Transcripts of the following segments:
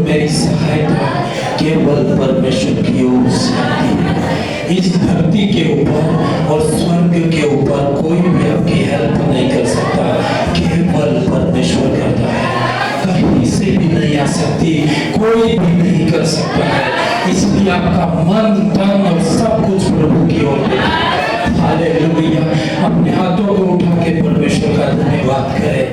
मेरी सहायता केवल परमेश्वर की ओर से आती है। इस धरती के ऊपर और स्वर्ग के ऊपर कोई भी आपकी हेल्प नहीं कर सकता, केवल परमेश्वर करता है। कहीं से भी नहीं आ सकती, कोई भी नहीं कर सकता है। इसलिए आपका मन, तन और सब कुछ प्रभु की ओर है। हालेलुया। अपने हाथों को उठा के परमेश्वर का धन्यवाद करें।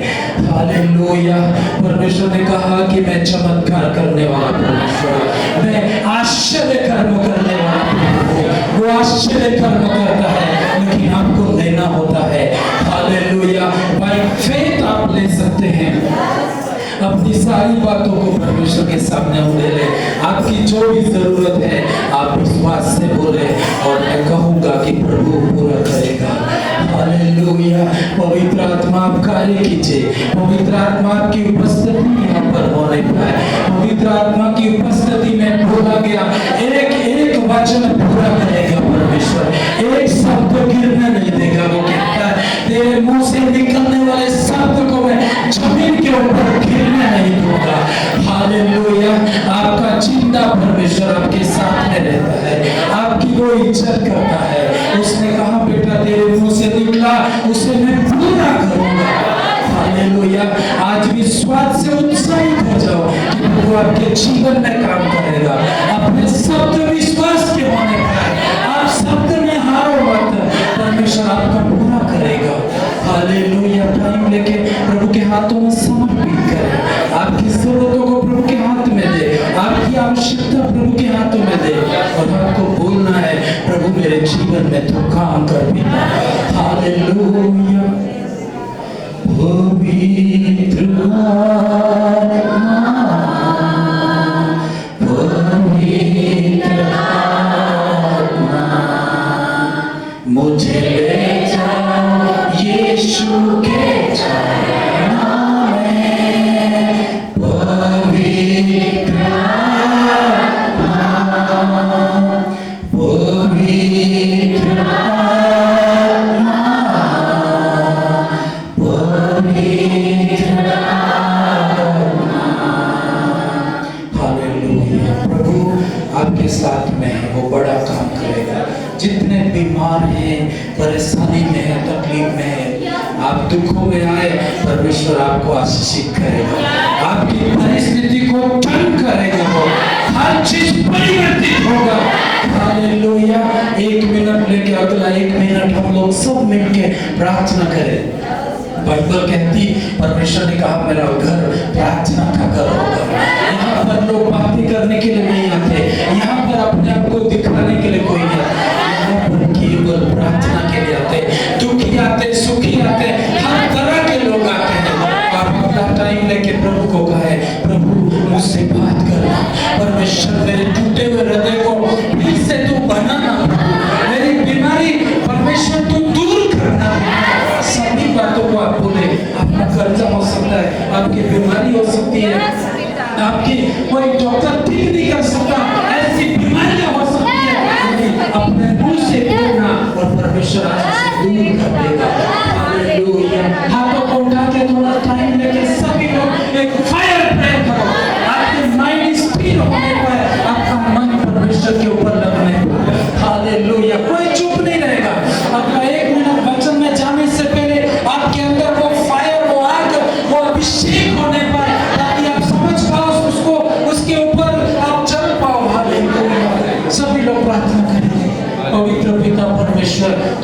हालेलुया। परमेश्वर ने कहा कि मैं चमत्कार करने वाला परमेश्वर, मैं आश्चर्य कर्म करने वाला प्रभु। वो आश्चर्य कर्म करता है, लेकिन आपको लेना होता है। हालेलुया। बाय फेथ आप ले सकते हैं अपनी सारी बातों को परमेश्वर के सामने ले ले। आपकी जो भी जरूरत है आप विश्वास से बोले और मैं कहूँगा कि प्रभु पूरा करेगा। हालेलुया। पवित्र आत्मा आप कार्य कीजिए। पवित्र आत्मा की उपस्थिति यहाँ पर होने पाए। पवित्र आत्मा की उपस्थिति में बोला गया एक एक वचन पूरा करेगा परमेश्वर। एक शब्द गिरने नहीं देगा। वो कहता है तेरे मुंह से निकलने वाले शब्द को मैं जमीन के ऊपर गिरने नहीं दूंगा। हालेलुया। आपका जिंदा परमेश्वर आपके साथ में रहता है, आपकी वो इज्जत करता है। उसने कहा बेटा तेरे मुंह से निकला उसे मैं पूरा करूंगा। हालेलुया। आज विश्वास से उत्साहित हो जाओ कि प्रभु आपके जीवन में काम करेगा। अपने शब्द विश्वास के होने पर आप शब्द में हारो मत, परमेश्वर आपका पूरा करेगा। हालेलुया। टाइम लेके प्रभु के हाथों में समर्पित करें। आपकी जरूरतों को प्रभु के हाथ में दे, आपकी आवश्यकता प्रभु के हाथों में दे और आपको बोलना है प्रभु मेरे जीवन में तो काम कर बिना। हालेलुया। पवित्र आत्मा, पवित्र आत्मा, मुझे ले जाओ यीशु के चरणों में। पवित्र आत्मा, पवित्र आत्मा, पवित्र आत्मा। हालेलुया। प्रभु आपके साथ में है, वो बड़ा काम करेगा। जितने बीमार हैं, परेशानी में है, तकलीफ में है, आप दुखों में आए, परमेश्वर आपको आशीषित करेगा। आपकी परिस्थिति को टर्न करेगा। वो हर चीज परिवर्तित होगा। हालेलुया। 1 मिनट लेके अगला 1 मिनट हम लोग सब मिलके प्रार्थना करें। बाइबल कहती परमेश्वर ने कहा मेरा घर प्रार्थना का घर होगा। यहाँ पर लोग बातें करने के लिए नहीं आते, यहाँ पर अपने आप को दिखाने के लिए कोई नहीं आता, यहाँ पर केवल प्रार्थना के लिए आते। दुखी आते, सुखी आते, हर तरह के लोग आते हैं। आप अपना टाइम लेके प्रभु को कहे प्रभु मुझसे बात करना। परमेश्वर मेरे टूटे हुए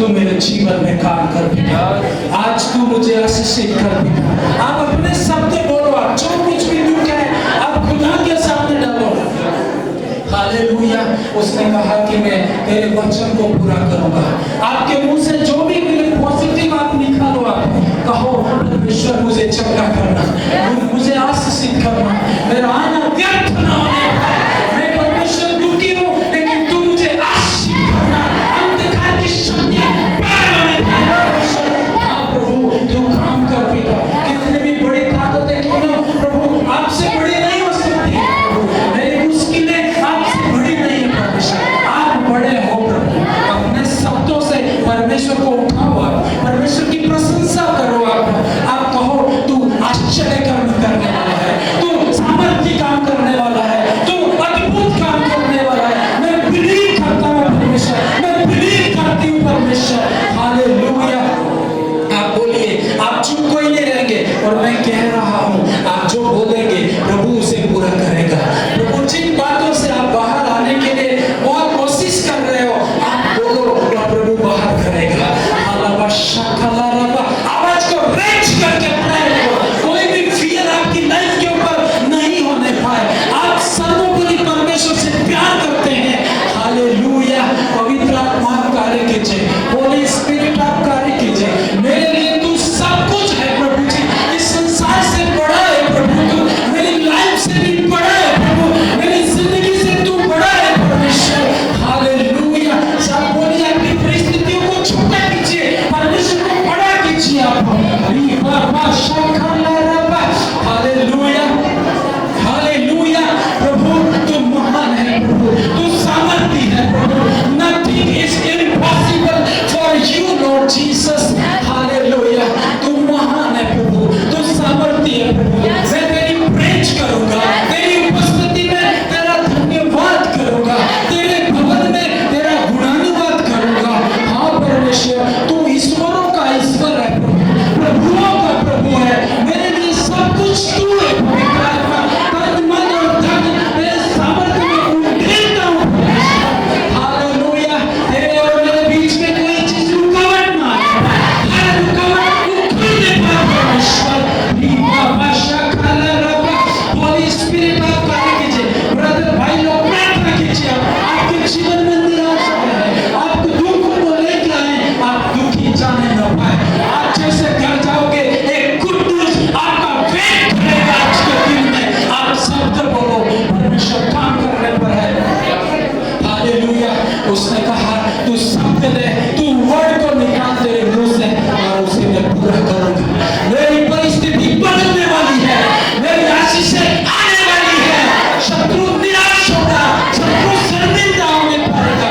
तू मेरे जीवन में काम कर पिता। आज तू मुझे आशीषित कर पिता। आप अपने शब्द बोलो, आप जो कुछ भी दुख है आप खुदा के सामने डालो। हालेलुया। उसने कहा कि मैं तेरे वचन को पूरा करूंगा। आपके मुंह से जो भी पॉजिटिव आप निकालो, आप कहो परमेश्वर मुझे चंगा करना, मुझे आशीषित करना, मेरा आना व्यर्थ ना होने पाए। मैं परमेश्वर दुखी हूँ लेकिन तू मुझे आशीषित करना, अंधकार की शक्तियां पार होने पाए। हाँ प्रभु तू काम कर पिता। कितने भी बड़ी ताकतें क्यों ना प्रभु आपसे बड़ी नहीं हो सकती। मेरी मुश्किलें आपसे बड़ी नहीं है परमेश्वर, आप बड़े हो प्रभु। अपने शब्दों से परमेश्वर को उठाओ, आप परमेश्वर की प्रशंसा करो। आप कहो तू आश्चर्य कर्म करने वाला है, तू सामर्थ्य काम करने वाला है, तू अद्भुत काम करने वाला है। मैं बिलीव करता हूँ परमेश्वर, मैं बिलीव करती हूँ परमेश्वर। हालेलुया। आप बोलिए, आप चुप कोई नहीं रहेंगे। और मैं कह रहा हूँ आप जो बोलेंगे प्रभु उसे पूरा करेगा। प्रभु जिन बातों से आप बाहर आने के लिए बहुत कोशिश कर रहे हो, आप बोलो प्रभु बाहर करेगा। आवाज को रेंज करके कोई भी फियर आपकी लाइफ के ऊपर नहीं होने पाए। आप सर्वोपरि परमेश्वर से प्यार करते हैं। हालेलुया। पवित्र आत्मा कार्य कीजिए, होली स्पिरिट आप कार्य कीजिए। मेरे लिए तू सब कुछ है प्रभु जी। इस संसार से बड़ा है प्रभु तू, मेरी लाइफ से भी बड़ा है प्रभु, मेरी जिंदगी से तू बड़ा है परमेश्वर। हालेलुया। सब बोलिए, अपनी परिस्थितियों को छोटा कीजिए, परमेश्वर को बड़ा कीजिए। आप हालेलुया, हालेलुया। प्रभु तू महान है प्रभु, तू सामर्थी है प्रभु। Nothing is impossible for you Lord Jesus। Hallelujah. तू महान है प्रभु, तू सामर्थी है प्रभु। मैं तेरी प्रेज करूंगा, तेरी उपस्थिति में तेरा धन्यवाद करूंगा, तेरे भवन में तेरा गुणानुवाद करूंगा। हाँ परमेश्वर तू ईश्वरों का ईश्वर है प्रभु, प्रभुओं का प्रभु है। मेरे लिए सब कुछ तू है पवित्र आत्मा। तन मन और धन तेरे सामर्थ्य में उठेलता हूँ परमेश्वर। हालेलुया। तेरे और मेरे बीच में कोई चीज रुकावट ना आए, हर रुकावट तू खुल दे परमेश्वर। होली स्पिरिट आप कार्य कीजिए। ब्रदर भाई लोग प्रार्थना कीजिए। आपके जीवन में निराशा है, आप दुख को लेकर आए, आप दुखी जाने न पाए। आप जैसे घर जाओगे एक गुड न्यूज आपका वेट करेगा। आज के दिन में आप शब्द बोलो, परमेश्वर काम करने पर है। हालेलुया। उसने कहा तू शब्द दे, तू वर्ड को निकाल तेरे मुंह से और उसे मैं पूरा करूंगा। मेरी परिस्थिति बदलने वाली है, मेरी आशीषें आने वाली है। शत्रु निराश होगा, शत्रु शर्मिंदा होने पाएगा।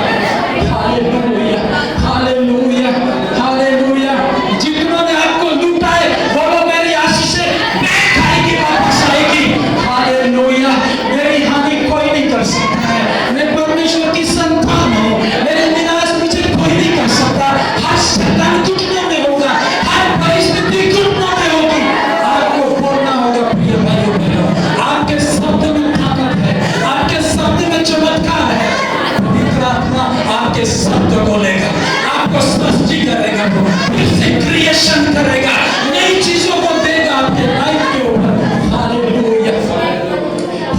Hallelujah, hallelujah, hallelujah. जितनों ने आपको लूटा है बोलो मेरी आशीषें बैठ खाएगी, वापस आएगी। हालेलुया। मेरी हानि कोई नहीं कर सकता है, मैं परमेश्वर की संतान हूँ। मेरे निराश मुझे कोई नहीं कर सकता। हर शैतान घुटनों में होगा, हर परिस्थिति घुटनों में होगी। आपको बोलना होगा प्रिय भाइयों बहनों, आपके शब्द में ताकत है, आपके शब्द में चमत्कार है। पवित्र आत्मा आपके शब्द को लेगा, आपको सृष्टि करेगा, फिर से क्रिएशन करेगा, नई चीजों को देगा आपके लाइफ के ऊपर। Hallelujah,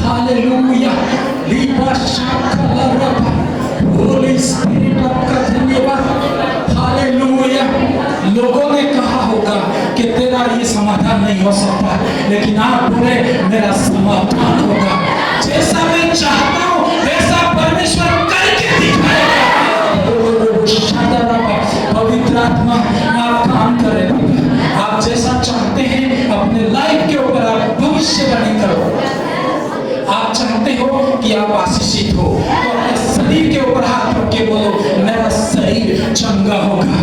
hallelujah. होली स्पिरिट आपका धन्यवाद। हालेलुया। लोगों ने कहा होगा कि तेरा ये समाधान नहीं हो सकता, लेकिन आप बोले मेरा समाधान होगा। जैसा मैं चाहता हूँ वैसा परमेश्वर करके दिखाएगा। पवित्र आत्मा आप काम करें। आप जैसा चाहते हैं अपने लाइफ के ऊपर आप भविष्यवाणी करो। आप चाहते हो कि आप आशीषित हो तो अपने शरीर के ऊपर हाथ रख के बोलो मेरा शरीर चंगा होगा,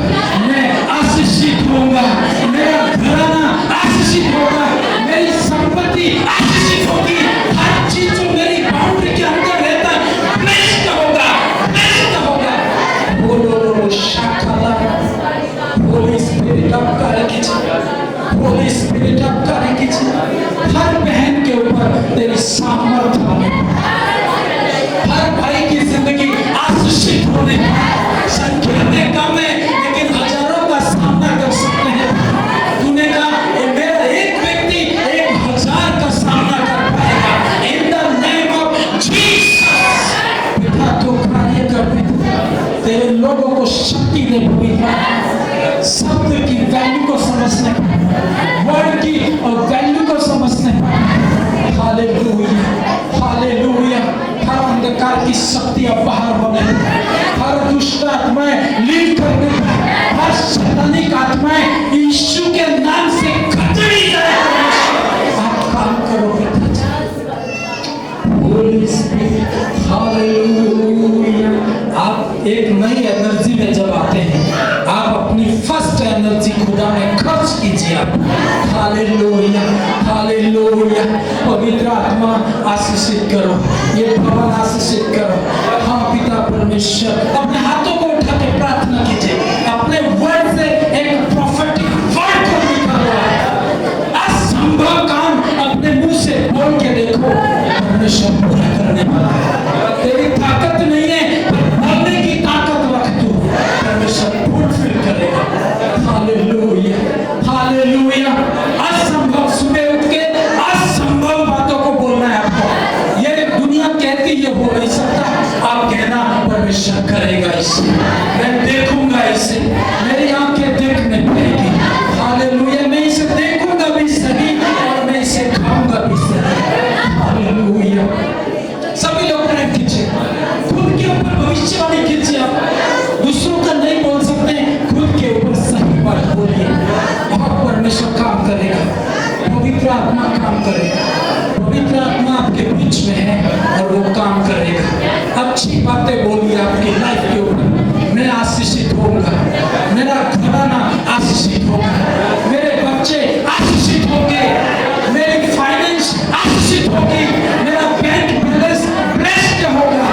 मैं आशीषित होऊंगा, मेरा घराना आशीषित होगा, मेरी संपत्ति आशीषित होगी। हर चीज जो मेरी बाउंड्री के अंदर रहता है ब्लेस्ड होगा, ब्लेस्ड होगा। बोलो शाकाला। होली स्पिरिट आप कार्य कीजिए, होली स्पिरिट आप कार्य कीजिए। हर बहन के ऊपर तेरी सामर्थ्य होने, हर भाई की जिंदगी आशीषित होने। संख्या में कम है लेकिन तेरे लोगों को शक्ति दे पवित्र, शब्द की वैल्यू को समझने, वर्ड की वैल्यू को समझने। Hallelujah, hallelujah. हर अंधकार की शक्तियां बाहर होने, हर दुष्ट आत्माएं लीन करने, हर शैतानिक आत्माएं यीशु के नाम से खतरी जाए। आप काम करो पिताजी। Holi spirit, hallelujah. आप एक नई एनर्जी में जब आते हैं, आप अपनी फर्स्ट एनर्जी खुदा में खर्च कीजिए। Hallelujah, hallelujah. पवित्र आत्मा आशीषित करो, ये भवन आशीषित करो। हाँ पिता परमेश्वर, अपने हाथों को उठा के प्रार्थना कीजिए, अपने वर्ड से एक प्रोफेटिक वर्ड को निकालो। असंभव काम अपने मुंह से बोल के देखो, परमेश्वर पूरा करने वाला है। तेरी ताकत नहीं है, बोलने की ताकत रख तू, परमेश्वर फुलफिल करेगा। Hallelujah, hallelujah. असंभव, सुबह उठ के असंभव बातों को बोलना है आपको। ये दुनिया कहती ये हो नहीं सकता, आप कहना परमेश्वर करेगा इसे, मैं देखूंगा इसे, मेरी आंखें देख नहीं पाएगी। हालेलुया, मैं इसे देखूंगा भी सही और मैं इसे खाऊंगा भी सही। हालेलुया। सभी लोग प्रेम कीजिए, खुद के ऊपर भविष्यवाणी कीजिए। आप दूसरों का नहीं बोल सकते, खुद के ऊपर सही बात बोलिए और परमेश्वर काम करेगा। पवित्र आत्मा काम करेगा, पवित्र आत्मा आपके बीच में है और वो काम करेगा। अच्छी बातें बोलिए आपकी लाइफ के ऊपर। मैं आशीषित होऊंगा, मेरा घराना आशीषित होगा, मेरे बच्चे आशीषित होंगे, मेरी फाइनेंस आशीषित होगी, मेरा बैंक बैलेंस ब्लेस्ड होगा,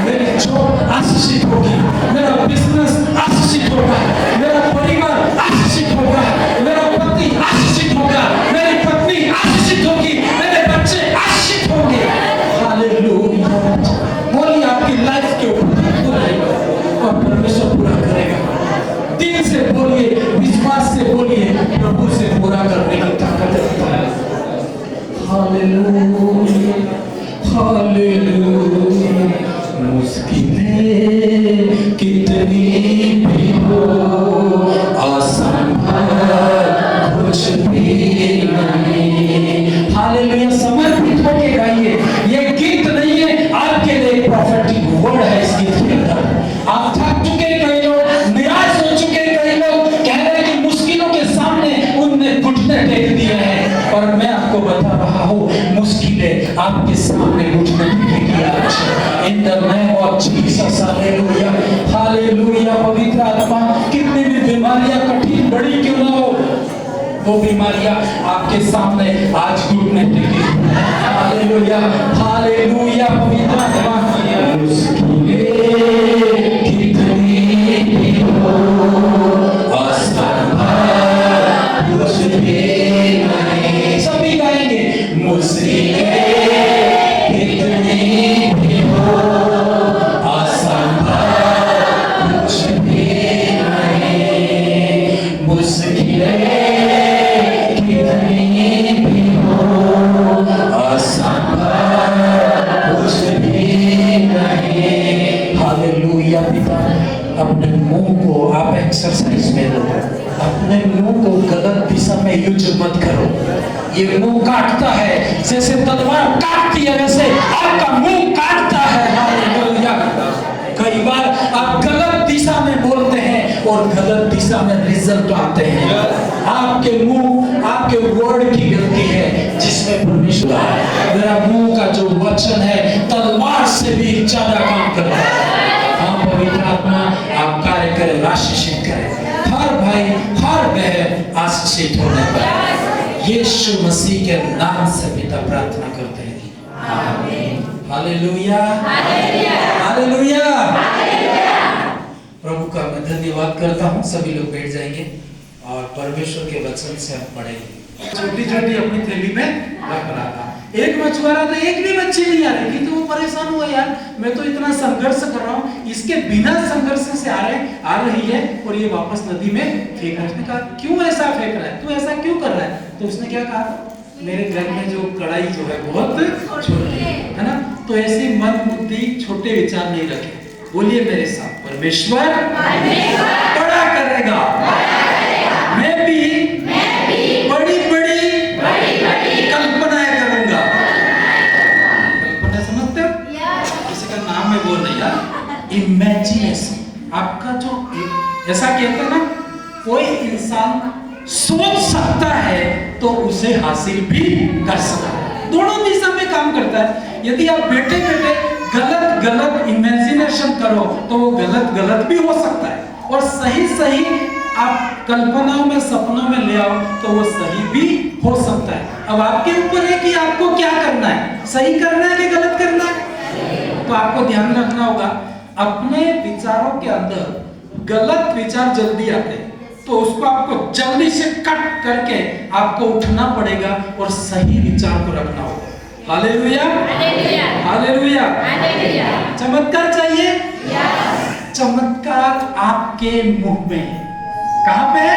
मेरी जॉब आशीषित होगी, मेरा बिजनेस आशीषित होगा, मेरा परिवार आशीषित होगा, मेरा पति आशीषित होगा, मेरी पत्नी आशीषित होगी, मेरे बच्चे आशीषित होंगे। हालेलुया। बोलिए आपकी लाइफ के ऊपर और परमेश्वर पूरा करेगा। दिल से बोलिए, विश्वास से बोलिए, प्रभु से पूरा करने की ताकत रखता है। Hallelujah, hallelujah. मुश्किलें कितनी भी हो, असंभव कुछ भी नहीं। हालेलुया। समर्पित होके गाइए। ये गीत नहीं है, आपके लिए प्रोफेटिक वर्ड है। इस गीत के अंदर आप थक चुके, कई लोग निराश हो चुके, कई लोग कह रहे हैं कि मुश्किलों के सामने उनने घुटने टेक दिए हैं, और मैं आपको बता रहा हूँ, मुश्किलें आपके सामने घुटने टेकेगी आज। In the name of Jesus. Hallelujah, hallelujah. पवित्र आत्मा, कितनी भी बीमारियां कठिन बड़ी क्यों ना हो, वो बीमारियां आपके सामने आज घुटने टेकेगी। Hallelujah, hallelujah. पवित्र आत्मा, सभी गाएंगे। मुश्किलें कितनी भी हो, असंभव कुछ भी नहीं। मुश्किलें कितनी भी हो, असंभव कुछ भी नहीं। हालेलुया। पिता, अपने मुंह को आप एक्सरसाइज में लो, अपने मुंह को गलत दिशा में यूज मत करो। ये मुंह काटता है, जैसे तलवार काटती है वैसे आपका मुंह काटता है। हालेलुया। कई बार आप गलत दिशा में बोलते हैं और गलत दिशा में रिजल्ट आते हैं। आपके मुंह, आपके वर्ड की गलती है जिसमें परमेश्वर है। मेरा मुंह का जो वचन है तलवार से भी ज्यादा काम करता है। हाँ, पवित्र आत्मा आप कार्य करें, आशीषित करें। हर भाई, हर बहन आशीषित होने पर यीशु मसीह के नाम से पिता प्रार्थना करते हैं। आमीन। Hallelujah, hallelujah. प्रभु का मैं धन्यवाद करता हूँ। सभी लोग बैठ जाएंगे और परमेश्वर के वचन से हम पढ़ेंगे। छोटी छोटी अपनी थैली में रख रहा था, एक मछुआरा था, एक भी मच्छी नहीं आ रही थी, तो वो परेशान हुआ, यार मैं तो इतना संघर्ष कर रहा हूँ, इसके बिना संघर्ष से आ रही है और ये वापस नदी में फेंक रहा है। उसने कहा क्यों ऐसा फेंक रहा है, तू ऐसा क्यों कर रहा है? तो उसने क्या कहा, मेरे घर में जो कढ़ाई जो है बहुत छोटी है ना, तो ऐसे मन बुद्धि छोटे विचार नहीं रखे। बोलिए मेरे साथ, परमेश्वर बड़ा करेगा। मैं भी बड़ी बड़ी कल्पनाएं करूंगा। कल्पना समझते हो? किसी का नाम है वो नहीं यार, इमेजिनेशन। आपका जो, ऐसा कहते हैं ना, कोई इंसान सोच सकता है तो उसे हासिल भी कर सकता है। दोनों दिशा में काम करता है। यदि आप बैठे बैठे गलत गलत इमेजिनेशन करो तो वो गलत गलत भी हो सकता है, और सही सही आप कल्पनाओं में, सपनों में ले आओ तो वो सही भी हो सकता है। अब आपके ऊपर है कि आपको क्या करना है, सही करना है कि गलत करना है। तो आपको ध्यान रखना होगा, अपने विचारों के अंदर गलत विचार जल्दी आते हैं तो उसको आपको जल्दी से कट करके आपको उठना पड़ेगा और सही विचार को रखना होगा। Hallelujah, hallelujah, hallelujah. चमत्कार चाहिए? चमत्कार आपके मुंह में है। कहां पे है?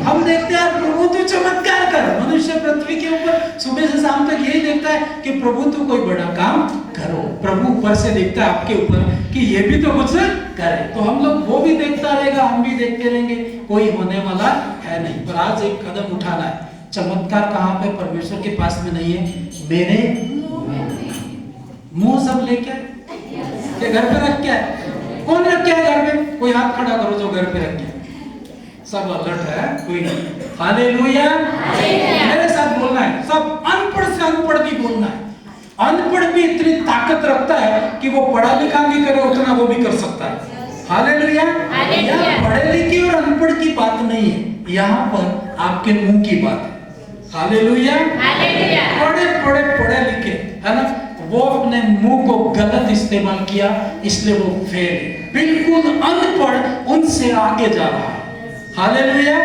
हम देखते हैं प्रभु तू चमत्कार कर। मनुष्य पृथ्वी के ऊपर सुबह से शाम तक यही देखता है कि प्रभु तू कोई बड़ा काम करो। प्रभु ऊपर से देखता है आपके ऊपर कि ये भी तो कुछ करे। तो हम लोग, वो भी देखता रहेगा, हम भी देखते रहेंगे, कोई होने वाला है नहीं। पर आज एक कदम उठाना है। चमत्कार कहां पे? परमेश्वर के पास में नहीं है, मेरे मुंह। सब लेके के घर पे रख के, कौन रख के है घर पे? कोई हाथ खड़ा करो जो घर पे रख के। सब अलर्ट है, कोई नहीं। हालेलुया, मेरे साथ बोलना है। सब अनपढ़ से अनपढ़ भी बोलना है। अनपढ़ भी इतनी ताकत रखता है कि वो पढ़ा लिखा भी करे उतना वो भी कर सकता है। हालेलुया। यहाँ पढ़े लिखे और अनपढ़ की बात नहीं है, यहाँ पर आपके मुंह की बात है। हालेलुया। पढ़े लिखे है ना, वो अपने मुंह को गलत इस्तेमाल किया, इसलिए वो फेल। बिल्कुल अनपढ़ उनसे आगे जा रहा है। हालेलुया।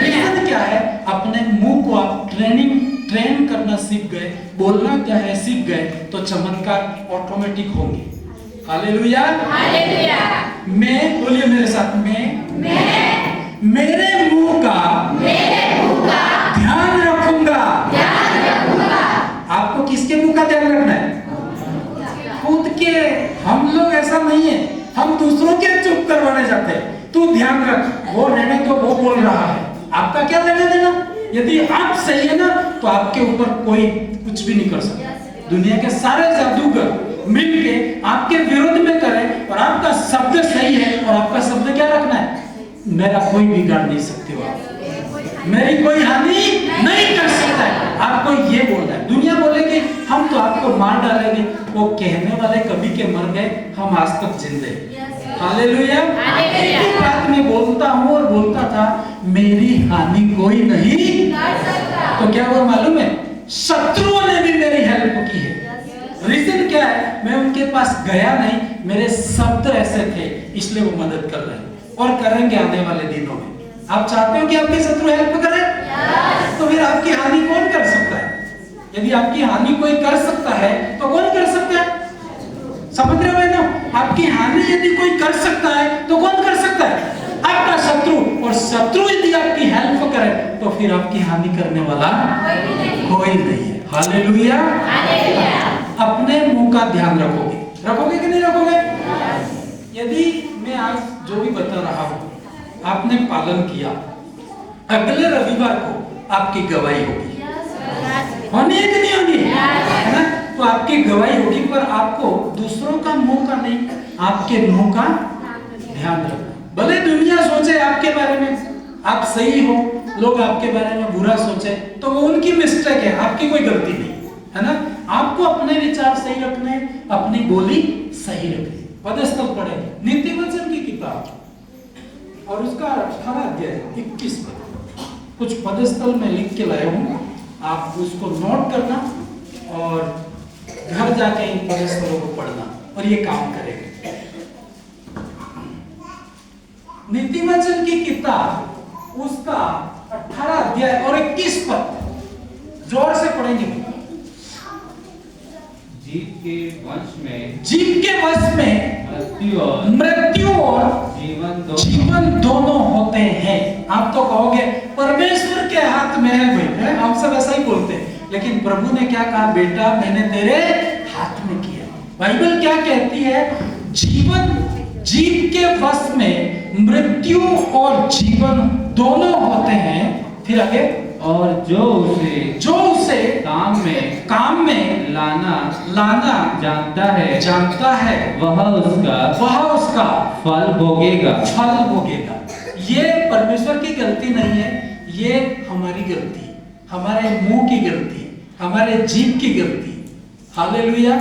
रीजन क्या है? अपने मुंह को आप ट्रेन करना सीख गए, बोलना क्या है सीख गए, तो चमत्कार ऑटोमेटिक होंगे। Hallelujah, hallelujah. मैं, बोलिए मेरे साथ, मैं मेरे मुंह का ध्यान रखूंगा। आपको किसके मुंह का ध्यान रखना है? खुद के। हम लोग ऐसा नहीं है, हम दूसरों के चुप करवाने जाते हैं। तू ध्यान रख, वो रहने तो वो बोल रहा है, आपका क्या लेना देना? यदि आप सही है ना तो आपके ऊपर कोई कुछ भी नहीं कर सकता। दुनिया के सारे जादूगर मिलके आपके विरोध में करें और आपका शब्द सही है, और आपका शब्द क्या रखना है? मेरा कोई बिगाड़ नहीं सकते हो आप, मेरी कोई हानि नहीं कर सकता है। आपको ये बोलना है। दुनिया बोलेगी हम तो आपको मार डालेंगे, वो कहने वाले कभी के मर गए, हम आज तक जिंदे। हालेलुया। एक ही बात मैं बोलता हूँ और बोलता था, मेरी हानि कोई नहीं कर सकता। तो क्या हुआ मालूम है? शत्रुओं ने भी मेरी हेल्प की है। रीजन क्या है? मैं उनके पास गया नहीं, मेरे शब्द ऐसे थे, इसलिए वो मदद कर रहे हैं और करेंगे आने वाले दिनों में। आप चाहते हो कि आपके शत्रु हेल्प करें? तो फिर आपकी हानि कौन कर सकता है? यदि आपकी हानि कोई कर सकता है तो कौन कर सकता है? समझ रहे हो ना? आपकी हानि यदि कोई कर सकता है तो कौन कर सकता है? आपका शत्रु। और शत्रु यदि आपकी हेल्प करे तो फिर आपकी हानि करने वाला कोई नहीं है। हालेलुया। अपने मुंह का ध्यान रखोगे कि नहीं रखोगे? यदि मैं आज जो भी बता रहा हूं आपने पालन किया, अगले रविवार को आपकी गवाही होगी। होनी है कि नहीं होनी है ना? तो आपकी गवाही होगी, पर आपको दूसरों का मुंह का नहीं, आपके मुंह का ध्यान रखना। भले दुनिया सोचे आपके बारे में आप सही हो, लोग आपके बारे में बुरा सोचे, तो वो उनकी मिस्टेक है, आपकी कोई गलती नहीं है ना। आपको अपने विचार सही रखने, अपनी बोली सही रखनी। पदस्थल पढ़ेंगे नीति वचन की किताब और उसका 18 अध्याय 21 पद, कुछ पदस्थल में लिख के लाया हूँ, आप उसको नोट करना और घर जाके इन पदस्थलों को पढ़ना और ये काम करेंगे। नीति वचन की किताब उसका 18 अध्याय और 21 पद जोर से पढ़ेंगे। जीव के वश में मृत्यु और जीवन दोनों होते हैं। आप तो कहोगे परमेश्वर के हाथ में है भाई, हम सब ऐसा ही बोलते हैं, लेकिन प्रभु ने क्या कहा? बेटा मैंने तेरे हाथ में किया। बाइबल क्या कहती है? जीवन जीव के वश में मृत्यु और जीवन दोनों होते हैं। फिर आगे, और जो उसे काम में लाना जानता है वह उसका फल भोगेगा। ये परमेश्वर की गलती नहीं है, ये हमारी गलती, हमारे मुंह की गलती, हमारे जीव की गलती। हालेलुया।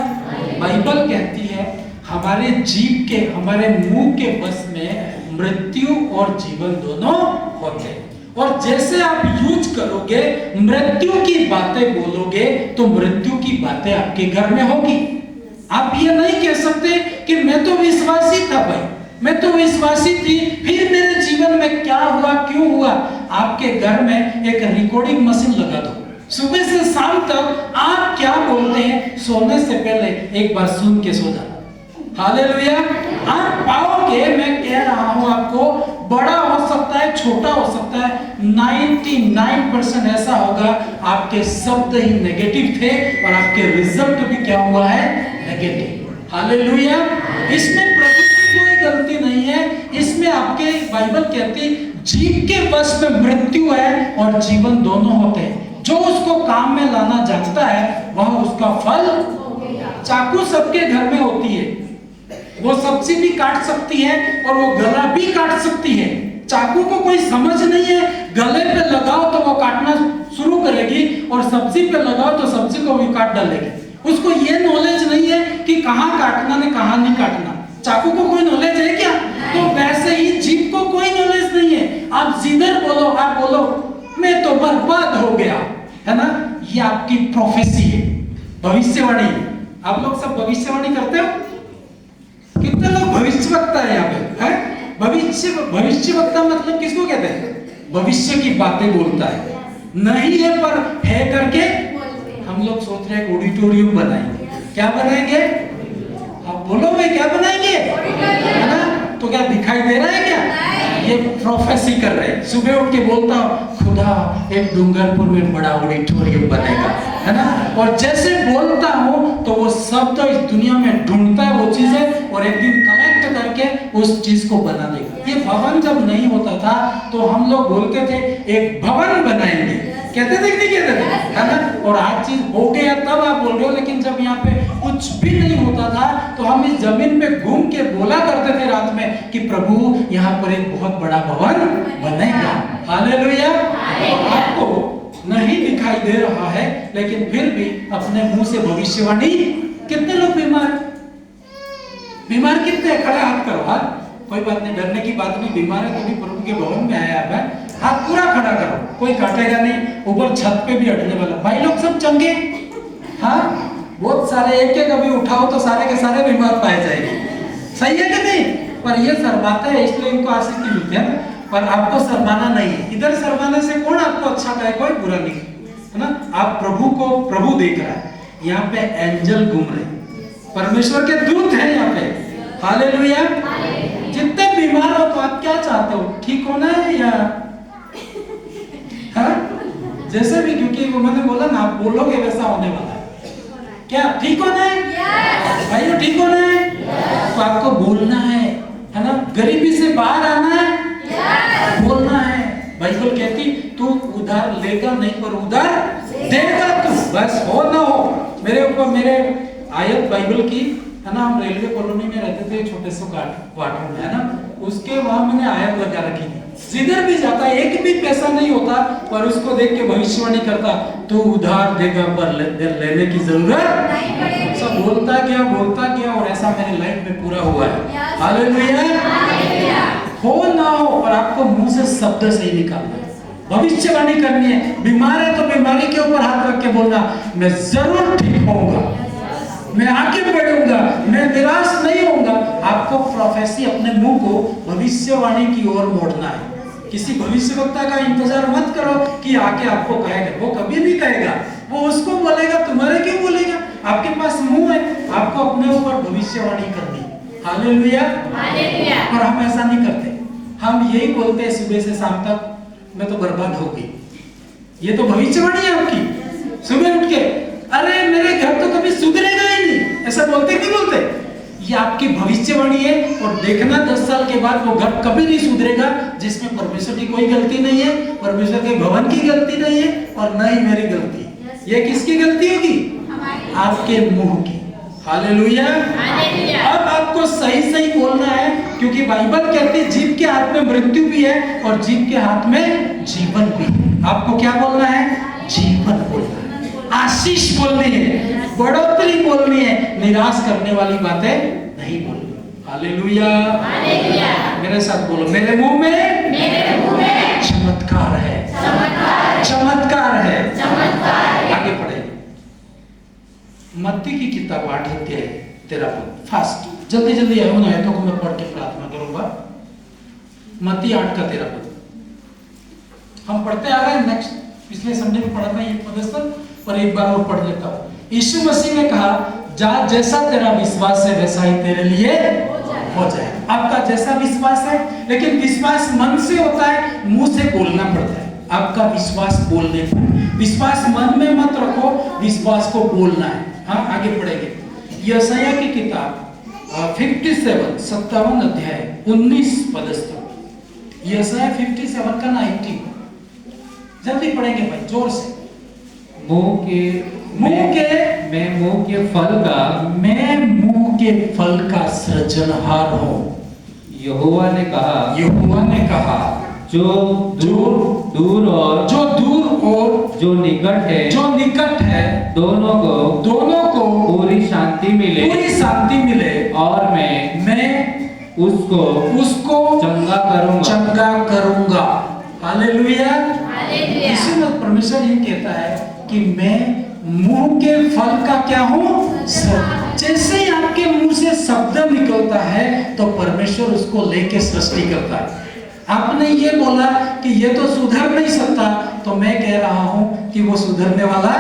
बाइबल कहती है हमारे जीव के, हमारे मुंह के वश में मृत्यु और जीवन दोनों होते हैं। और जैसे आप यूज करोगे, मृत्यु की बातें बोलोगे, तो मृत्यु की बातें आपके घर में होगी। आप ये नहीं कह सकते कि मैं तो विश्वासी था भाई, मैं तो विश्वासी थी, फिर मेरे जीवन में क्या हुआ, क्यों हुआ। आपके घर में एक रिकॉर्डिंग मशीन लगा दो, सुबह से शाम तक आप क्या बोलते हैं, सोने से पहले एक बार सुन के सो जाना। हालेलुया। आप पाओगे, मैं कह रहा हूं आपको, बड़ा हो सकता है, छोटा हो सकता है, 99% ऐसा होगा आपके शब्द ही नेगेटिव थे और आपके रिजल्ट भी क्या हुआ है, नेगेटिव। हालेलुया। इसमें प्रभु की कोई गलती नहीं है, इसमें आपके बाइबल कहती जीव के वश में मृत्यु है और जीवन दोनों होते हैं। जो उसको काम में लाना जानता है वह उसका फल। चाकू सबके घर में होती है, वो सब्जी भी काट सकती है और वो गला भी काट सकती है। चाकू को कोई समझ नहीं है, गले पे लगाओ तो वो काटना शुरू करेगी और सब्जी पे लगाओ तो सब्जी को भी काट डालेगी। उसको ये नॉलेज नहीं है कि कहाँ काटना ने कहाँ नहीं काटना। चाकू को कोई नॉलेज है क्या? तो वैसे ही जीव को कोई नॉलेज नहीं है। आप जिधर बोलो, आप बोलो मैं तो बर्बाद हो गया, है ना, ये आपकी प्रोफेसी है, भविष्यवाणी। आप लोग सब भविष्यवाणी करते हो? कितने लोग भविष्यवक्ता है यहाँ पे? है भविष्यवक्ता मतलब किसको कहते हैं? भविष्य की बातें बोलता है, नहीं है पर है करके। हम लोग सोच रहे हैं ऑडिटोरियम बनाएंगे। क्या बनाएंगे? आप बोलो भाई, क्या बनाएंगे? है ना? तो क्या दिखाई दे रहा है क्या? ये प्रोफेसी कर रहे हैं। सुबह उठ के बोलता हूँ खुदा एक डूंगरपुर में बड़ा ऑडिटोरियम बनेगा, है ना, और जैसे बोलता हूँ तो वो शब्द इस दुनिया में ढूंढता है वो चीजें और एक दिन कलेक्ट करके उस चीज को बना देगा। ये भवन जब नहीं होता था तो हम लोग बोलते थे एक भवन बनाएंगे, कहते थे कि नहीं कहते थे, है ना, और आज चीज हो गया तब आप बोल रहे हो। लेकिन जब यहाँ पे कुछ भी नहीं होता था तो हम इस जमीन पे घूम के बोला करते थे रात में कि प्रभु यहाँ पर एक बहुत बड़ा भवन बनेगा। हालेलुया। आपको नहीं दिखाई दे रहा है लेकिन फिर भी अपने मुंह से भविष्यवाणी। कितने लोग बीमार कितने? खड़ा हाथ करो, हाथ, कोई बात नहीं, डरने की बात नहीं। बीमार है तो भी प्रभु के भवन में आया है, हाथ पूरा खड़ा करो, कोई काटेगा नहीं। ऊपर छत पे भी हटने वाला भाई लोग सब चंगे। हाँ, बहुत सारे एक एक अभी उठाओ तो सारे के सारे बीमार पाए जाएंगे। सही है कि नहीं? पर ये शर्माते हैं इसलिए इनको आशीष नहीं मिलती है, पर आपको शर्माना नहीं है। इधर शर्माने से कौन आपको अच्छा कहे, कोई बुरा नहीं, है ना। आप प्रभु को, प्रभु देख रहा है, यहाँ पे एंजल घूम रहे, परमेश्वर के दूत हैं यहाँ पे। हालेलुया। जितने बीमार हो तो आप क्या चाहते हो, ठीक होना है या हाँ? जैसे भी, क्योंकि वो मैंने बोला ना, आप बोलोगे वैसा होने वाला है। क्या ठीक होना है? भाई वो ठीक होना है तो आपको बोलना है ना। गरीबी से बाहर आना है, बोलना है। बाइबल कहती तू उधार लेगा नहीं पर उधार देगा तू, बस हो ना हो। मेरे ऊपर मेरे आयत बाइबल की, है ना, हम रेलवे कॉलोनी में रहते थे, छोटे से क्वार्टर में, है ना, उसके वहां मैंने आयत लगा रखी थी। जिधर भी जाता एक भी पैसा नहीं होता पर उसको देख के भविष्यवाणी करता तू उधार देगा पर लेने की जरूरत नहीं। सब बोलता गया और ऐसा मेरे लाइफ में पूरा हुआ है। हालेलुया। हो ना हो पर आपको मुंह से शब्द सही निकालना है, भविष्यवाणी करनी है। बीमार है तो बीमारी के ऊपर हाथ रख के बोलना मैं जरूर ठीक होऊंगा, मैं आगे बढ़ूंगा, मैं निराश नहीं होऊंगा। आपको प्रोफेसी अपने मुंह को भविष्यवाणी की ओर मोड़ना है। किसी भविष्यवक्ता का इंतजार मत करो कि आके आपको कहेगा, वो कभी नहीं कहेगा, वो उसको बोलेगा, तुम्हारे क्यों बोलेगा? आपके पास मुंह है, आपको अपने ऊपर भविष्यवाणी करनी। हालेलुया। पर हम ऐसा नहीं करते, हम यही बोलते हैं सुबह से शाम तक मैं तो बर्बाद हो गई। ये तो भविष्यवाणी है आपकी। सुबह उठ के अरे मेरे घर तो कभी सुधरेगा ही नहीं, ऐसा बोलते नहीं बोलते? ये आपकी भविष्यवाणी है। और देखना 10 साल के बाद वो घर कभी नहीं सुधरेगा जिसमें परमेश्वर की कोई गलती नहीं है, परमेश्वर के भवन की गलती नहीं है और न ही मेरी गलती है। ये किसकी गलती होगी? आपके मुंह की। हालेलुया। अब आपको सही सही बोलना है, क्योंकि बाइबल कहती है जीभ के हाथ में मृत्यु भी है और जीभ के हाथ में जीवन भी है। आपको क्या बोलना है? जीवन बोलना है, आशीष बोलनी है, बढ़ोतरी बोलनी है, निराश करने वाली बातें नहीं बोलनी। हालेलुया। मेरे साथ बोलो, मेरे मुंह में चमत्कार है, चमत्कार है। आगे पढ़े मत्ती की किताब 8 अध्याय 13 पद। फास्ट जल्दी जल्दी आए उन आयतों को मैं पढ़ के प्रार्थना करूंगा। मत्ती 8 का 13 पद हम पढ़ते आ रहे हैं। नेक्स्ट पिछले संडे में पढ़ा था ये पदस्थल, पर एक बार और पढ़ लेता हूं। यीशु मसीह ने कहा, जा जैसा तेरा विश्वास है वैसा ही तेरे लिए हो जाए। आपका जैसा विश्वास है, लेकिन विश्वास मन से होता है, मुंह से बोलना पड़ता है। आपका विश्वास बोलने पर, विश्वास मन में मत रखो, विश्वास को बोलना है। हाँ आगे पढ़ेंगे। यशायाह की किताब 57 अध्याय 19 पदस्थ। यशायाह 57 का 19 जल्दी पढ़ेंगे भाई, जोर से। मैं मुंह के फल का सृजनहार हूँ। यहोवा ने कहा जो दूर और जो निकट है दोनों को पूरी शांति मिले और मैं उसको चंगा करूंगा। हालेलुया। इसमें परमेश्वर ये कहता है कि मैं मुंह के फल का क्या हूँ? जैसे ही आपके मुंह से शब्द निकलता है तो परमेश्वर उसको लेके सृष्टि करता है। आपने ये बोला कि ये तो सुधर नहीं सकता, तो मैं कह रहा हूं कि वो सुधरने वाला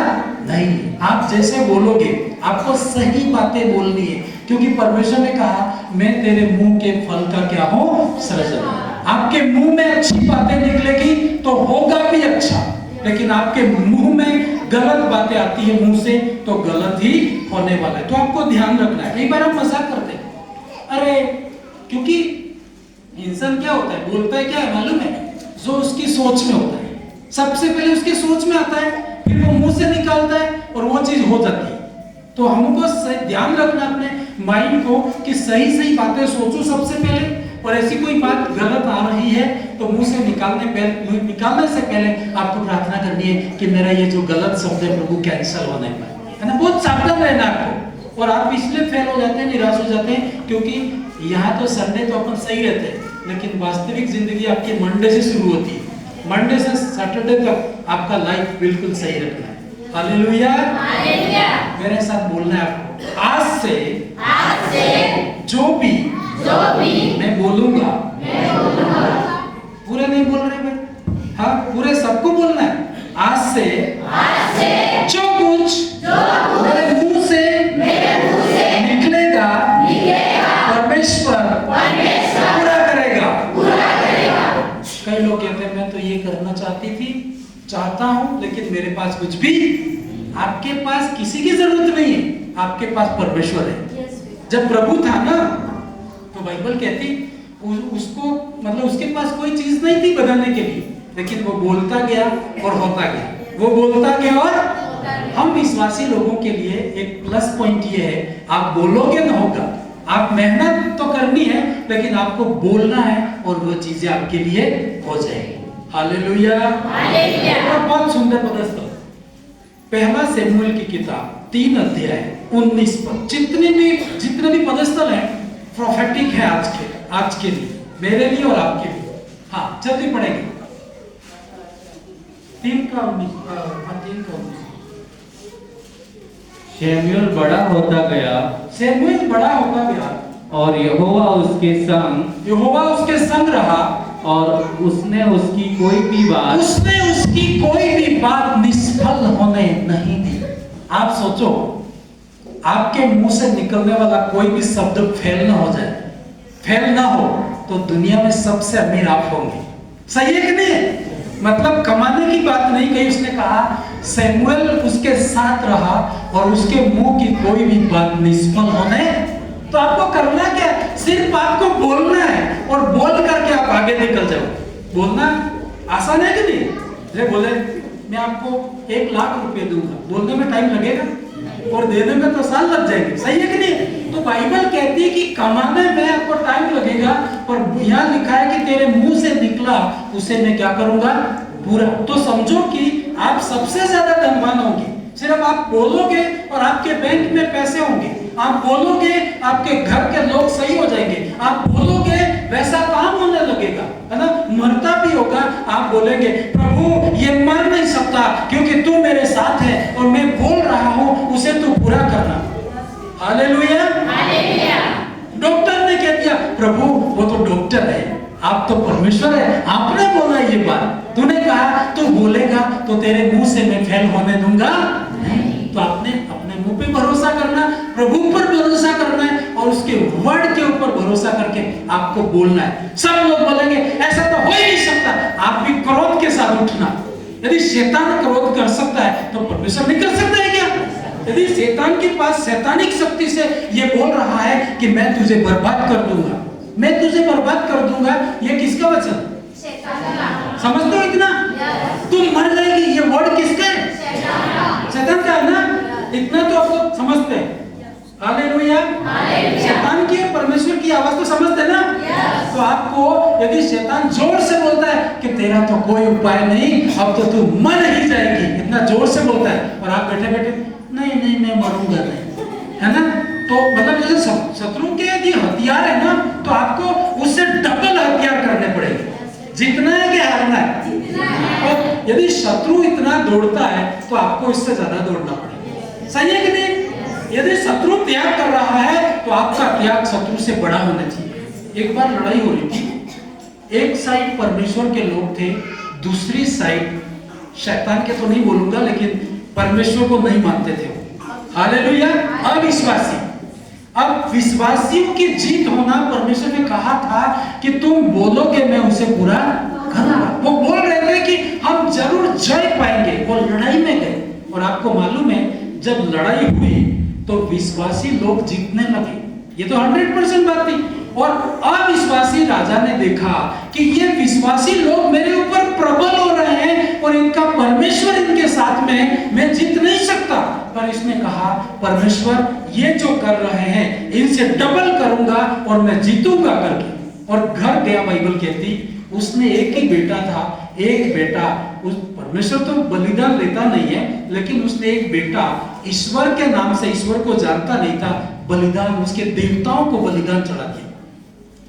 नहीं। आप जैसे बोलोगे, आपको सही बातें बोलनी है, क्योंकि परमेश्वर ने कहा मैं तेरे मुंह के फल का क्या हूं? सृजन। आपके मुंह में अच्छी बातें निकलेगी तो होगा भी अच्छा, लेकिन आपके मुंह में गलत बातें आती है मुंह से तो गलत ही होने वाला है। तो आपको ध्यान रखना है। कई बार हम मजाक करते हैं, अरे क्योंकि इंसान क्या होता है, बोलता है क्या है मालूम है? जो उसकी सोच में होता है, सबसे पहले उसकी सोच में आता है, फिर वो मुंह से निकालता है और वो चीज हो जाती है। तो हमको ध्यान रखना अपने माइंड को कि सही सही बातें सोचो सबसे पहले, और ऐसी कोई बात गलत आ रही है तो मुंह से निकालने से पहले आपको प्रार्थना करनी है कि मेरा ये जो गलत शब्द है प्रभु कैंसल होने पाए, है ना। बहुत सावधान रहना आपको। और आप इसलिए फेल हो जाते हैं, निराश हो जाते हैं, क्योंकि यहाँ तो संडे तो अपन सही रहते हैं, लेकिन वास्तविक जिंदगी आपकी मंडे से शुरू होती है। मंडे से सैटरडे तक आपका लाइफ बिल्कुल सही रखना है। हालेलुया। मेरे साथ बोलना है आपको, आज से जो भी मैं बोलूंगा, पूरे नहीं बोल रहे भाई, हाँ पूरे सबको बोलना है। आज से जो कुछ मेरे मुंह से निकलेगा परमेश्वर पूरा करेगा। कई लोग कहते हैं मैं तो ये करना चाहता हूं, लेकिन मेरे पास कुछ भी, आपके पास किसी की जरूरत नहीं है, आपके पास परमेश्वर है। जब प्रभु था ना, तो बाइबल कहती उसको मतलब उसके पास कोई चीज नहीं थी बदलने के लिए, लेकिन वो बोलता गया और होता गया, वो बोलता गया और हम विश्वासी लोगों के लिए एक प्लस पॉइंट ये है, आप बोलोगे ना होगा। आप मेहनत तो करनी है, लेकिन आपको बोलना है और वो चीजें आपके लिए हो जाएगी। हालेलुया। बहुत सुंदर पदस्थ पहला शमूएल की किताब 3 अध्याय 19 पद। जितने भी पदस्थल हैं प्रोफेटिक है आज के लिए, मेरे लिए और आपके लिए। हाँ जल्दी पढ़ेंगे। 3 का 19। शमूएल बड़ा होता गया और यहोवा उसके संग रहा और उसने उसकी कोई भी बात निष्फल होने नहीं दी। आप सोचो, आपके मुंह से निकलने वाला कोई भी शब्द फेल ना हो तो दुनिया में सबसे अमीर आप होंगे। सही है कि नहीं? मतलब कमाने की बात नहीं कही, उसने कहा शमूएल उसके साथ रहा और उसके मुंह की कोई भी बात निष्फल होने तो आपको करना क्या है? सिर्फ आपको बोलना है और बोल करके आप आगे निकल जाओ। बोलना आसान है कि नहीं? जैसे बोले मैं आपको 1 लाख रुपए दूंगा, बोलने में टाइम लगेगा और देने में तो साल लग जाएंगे, सही है कि नहीं? तो बाइबल कहती है कि कमाने में आपको टाइम लगेगा, और यहाँ लिखा है कि तेरे मुंह से निकला उसे मैं क्या करूंगा? पूरा। तो समझो कि आप सबसे ज्यादा धनवान होंगे सिर्फ आप बोलोगे और आपके बैंक में पैसे होंगे। आप बोलोगे आपके घर के लोग सही हो जाएंगे। आप बोलोगे वैसा काम होने लगेगा, है ना? मरता भी होगा, आप बोलेंगे प्रभु ये मर नहीं सकता क्योंकि तू मेरे साथ है और मैं बोल रहा हूं उसे तू पूरा करना। Hallelujah, hallelujah. डॉक्टर ने कह दिया प्रभु वो तो डॉक्टर है, आप तो परमेश्वर है, आपने बोला ये बात, तूने कहा तू बोलेगा तो तेरे मुंह से मैं फेल होने दूंगा नहीं। तो आपने अपने मुंह पे भरोसा करना, प्रभु पर भरोसा करना है और उसके वर्ड के ऊपर भरोसा करके आपको बोलना है। सब लोग बोलेंगे ऐसा तो हो ही नहीं सकता, आप भी क्रोध के साथ उठना। यदि शैतान क्रोध कर सकता है तो परमेश्वर नहीं कर सकता है क्या? यदि शैतान के पास शैतानिक शक्ति से ये बोल रहा है कि मैं तुझे बर्बाद कर दूंगा, मैं तुझे बर्बाद कर दूंगा, ये किसका वचन? समझते हो इतना? तुम मर जाएगी, ये वर्ड किसका है? शैतान का है ना? इतना तो आप लोग समझते हैं। हालेलुया। शैतान की परमेश्वर की आवाज तो समझते हैं ना? तो आपको यदि शैतान जोर से बोलता है कि तेरा तो कोई उपाय नहीं, अब तो तू मर ही जाएगी, इतना जोर से बोलता है, और आप बैठे बैठे नहीं नहीं मैं मरूंगा नहीं, है ना? तो मतलब जैसे शत्रु के यदि हथियार है ना, तो आपको उससे डबल हथियार करने पड़ेंगे। जीतना है कि हारना है? और यदि शत्रु इतना दौड़ता है तो आपको इससे ज्यादा दौड़ना पड़ेगा, सही है कि नहीं? यदि शत्रु त्याग कर रहा है तो आपका त्याग शत्रु से बड़ा होना चाहिए। एक बार लड़ाई हो रही थी, एक साइड परमेश्वर के लोग थे, दूसरी साइड शैतान के तो नहीं बोलूंगा लेकिन परमेश्वर को नहीं मानते थे। हालेलुया। अविश्वासी। अब विश्वासियों की जीत होना, परमेश्वर ने कहा था कि तुम बोलोगे मैं उसे पूरा करूंगा। वो बोल रहे थे कि हम जरूर जय पाएंगे, वो लड़ाई में गए। और आपको मालूम है जब लड़ाई हुई तो विश्वासी लोग जीतने लगे, ये तो 100% बात थी। और अविश्वासी राजा ने देखा कि ये विश्वासी लोग मेरे ऊपर प्रबल हो रहे हैं और इनका परमेश्वर इनके साथ में, मैं जीत नहीं सकता। पर इसने कहा परमेश्वर ये जो कर रहे हैं इनसे डबल करूंगा और मैं जीतूंगा करके, और घर गया। बाइबल कहती उसने एक ही बेटा था, एक बेटा, उस परमेश्वर तो बलिदान लेता नहीं है, लेकिन उसने एक बेटा ईश्वर के नाम से, ईश्वर को जानता नहीं था, बलिदान उसके देवताओं को बलिदान चढ़ा दिया।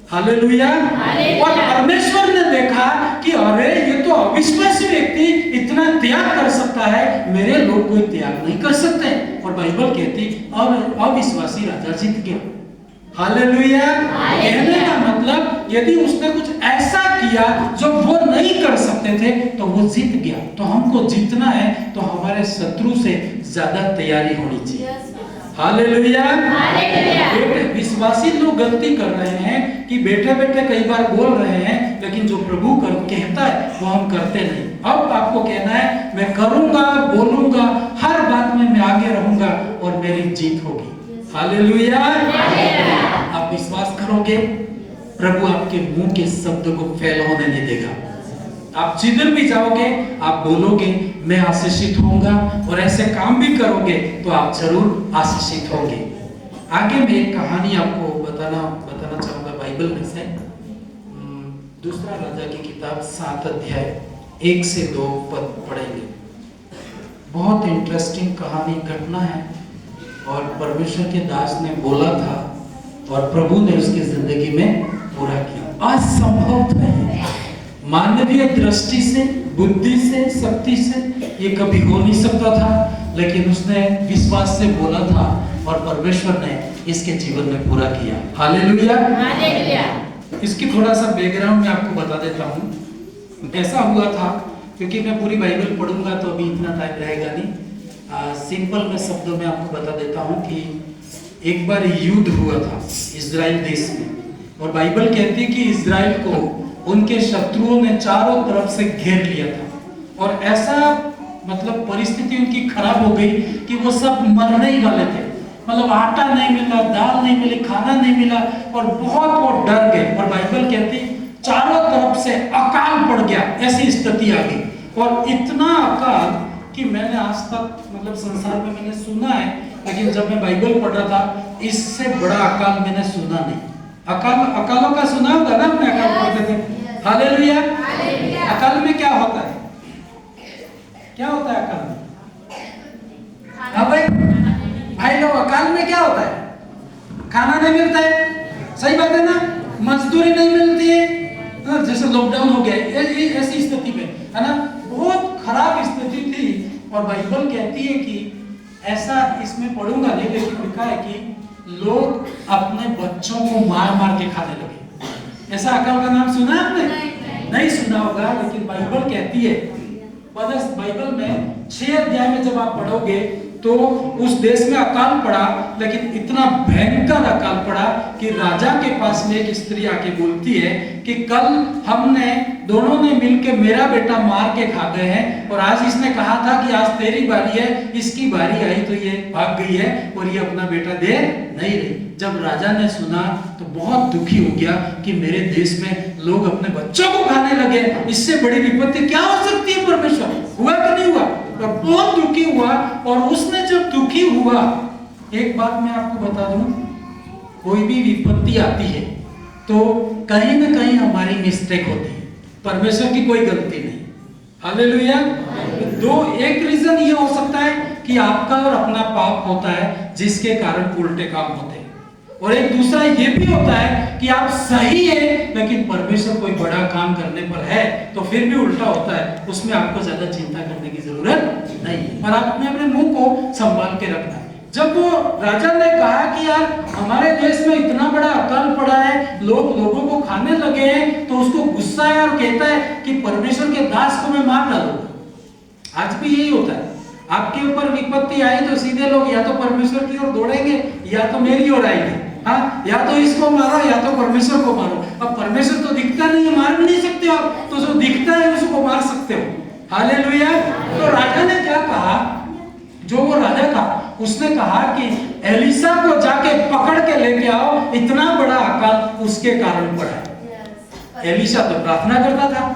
हालेलुया। और परमेश्वर ने देखा कि अरे ये तो अविश्वासी व्यक्ति इतना त्याग कर सकता है, मेरे लोग कोई त्याग नहीं कर सकते। और बाइबल कहती अब अविश्वासी राजा जीत गया। हालेलुया। कहने का मतलब यदि उसने कुछ ऐसा किया जो वो नहीं कर सकते थे तो वो जीत गया। तो हमको जीतना है तो हमारे शत्रु से ज्यादा तैयारी होनी चाहिए। हालेलुया। विश्वासी लोग गलती कर रहे हैं कि बैठे बैठे कई बार बोल रहे हैं, लेकिन जो प्रभु कहता है वो हम करते नहीं। अब आपको कहना है मैं करूंगा, बोलूंगा, हर बात में मैं आगे रहूंगा और मेरी जीत होगी। हालेलुया। आप विश्वास करोगे, प्रभु आपके मुंह के शब्द को फेल होने नहीं देगा। आप जिधर भी जाओगे आप बोलोगे मैं आशीषित होऊंगा, और ऐसे काम भी करोगे तो आप जरूर आशीषित होंगे। आगे मैं एक कहानी आपको बताना चाहूंगा बाइबल में से। दूसरा राजा की किताब 7 अध्याय 1 से 2 पद पढ़ेंगे। बहुत इंटरेस्टिंग कहानी, घटना है, और परमेश्वर के दास ने बोला था और प्रभु ने उसकी जिंदगी में पूरा किया। असंभव था, मानवीय दृष्टि से, बुद्धि से, शक्ति से ये कभी हो नहीं सकता था, लेकिन उसने विश्वास से बोला था और परमेश्वर ने इसके जीवन में पूरा किया। हालेलुया। हालेलुया। इसकी थोड़ा सा बैकग्राउंड मैं आपको बता देता हूँ। ऐसा हुआ था, क्योंकि मैं पूरी बाइबल पढ़ूंगा तो अभी इतना टाइम रहेगा नहीं, सिंपल में शब्दों में आपको बता देता हूँ कि एक बार युद्ध हुआ था इजराइल देश में, और बाइबल कहती है कि इजराइल को उनके शत्रुओं ने चारों तरफ से घेर लिया था, और ऐसा मतलब परिस्थिति उनकी खराब हो गई कि वो सब मरने ही वाले थे। मतलब आटा नहीं मिला, दाल नहीं मिली, खाना नहीं मिला और बहुत वो डर गए। और बाइबल कहती चारों तरफ से अकाल पड़ गया, ऐसी स्थिति आ गई। और इतना अकाल कि मैंने आज तक मतलब संसार में मैंने सुना है, लेकिन जब मैं बाइबल पढ़ रहा था इससे बड़ा अकाल मैंने सुना नहीं। अकालों का सुना होगा ना, अपने अकाल पढ़ते थे। हालेलुया। अकाल में क्या होता है? क्या होता है अकाल में? हाँ भाई लोग, अकाल में क्या होता है? खाना नहीं मिलता है, सही बात है ना, मजदूरी नहीं मिलती है, जैसे लॉकडाउन हो गया ऐसी स्थिति में, है ना, बहुत खराब स्थिति थी। और बाइबल कहती है कि ऐसा, इसमें पढ़ूंगा नहीं लेकिन लिखा है कि लोग अपने बच्चों को मार मार के खाने लगे। ऐसा अकाल का नाम सुना है आपने? नहीं सुना होगा, लेकिन बाइबल कहती है, बाइबल में 6 अध्याय में जब आप पढ़ोगे तो उस देश में अकाल पड़ा, लेकिन इतना भयंकर अकाल पड़ा कि राजा के पास में एक स्त्री आके बोलती है कि कल हमने दोनों ने मिलके मेरा बेटा मार के खा गए हैं, और आज इसने कहा था कि आज तेरी बारी है, इसकी बारी आई तो ये भाग गई है और ये अपना बेटा दे नहीं रही। जब राजा ने सुना तो बहुत दुखी हो गया कि मेरे देश में लोग अपने बच्चों को खाने लगे, इससे बड़ी विपत्ति क्या हो सकती है परमेश्वर? हुआ कि नहीं हुआ? और बहुत दुखी हुआ। और उसने जब दुखी हुआ, एक बात मैं आपको बता दूं, कोई भी विपत्ति आती है तो कहीं ना कहीं हमारी मिस्टेक होती है, परमेश्वर की कोई गलती नहीं। हालेलुया। एक रीजन ये हो सकता है कि आपका और अपना पाप होता है जिसके कारण उल्टे काम होते हैं, और एक दूसरा ये भी होता है कि आप सही है लेकिन परमेश्वर कोई बड़ा काम करने पर है तो फिर भी उल्टा होता है, उसमें आपको ज्यादा चिंता करने की जरूरत नहीं है, पर आपने अपने मुंह को संभाल के रखना है। जब वो राजा ने कहा कि यार हमारे देश में इतना बड़ा अकाल पड़ा है, लोगों को खाने लगे हैं, तो उसको गुस्सा है और कहता है कि परमेश्वर के दास को मैं मार डालूंगा। आज भी यही होता है, आपके ऊपर विपत्ति आई तो सीधे लोग या तो परमेश्वर की ओर दौड़ेंगे या तो मेरी ओर आएंगे। हाँ, या तो इसको मारो या तो परमेश्वर को मारो। अब परमेश्वर तो दिखता नहीं है, मार भी नहीं सकते हो आप, तो जो दिखता है उसको मार सकते हो। हालेलुया। तो राजा ने क्या कहा, जो वो राजा था उसने कहा कि एलिसा को जाके पकड़ के लेके आओ, इतना बड़ा अकाल उसके कारण पड़ा। एलिसा तो प्रार्थना करता था,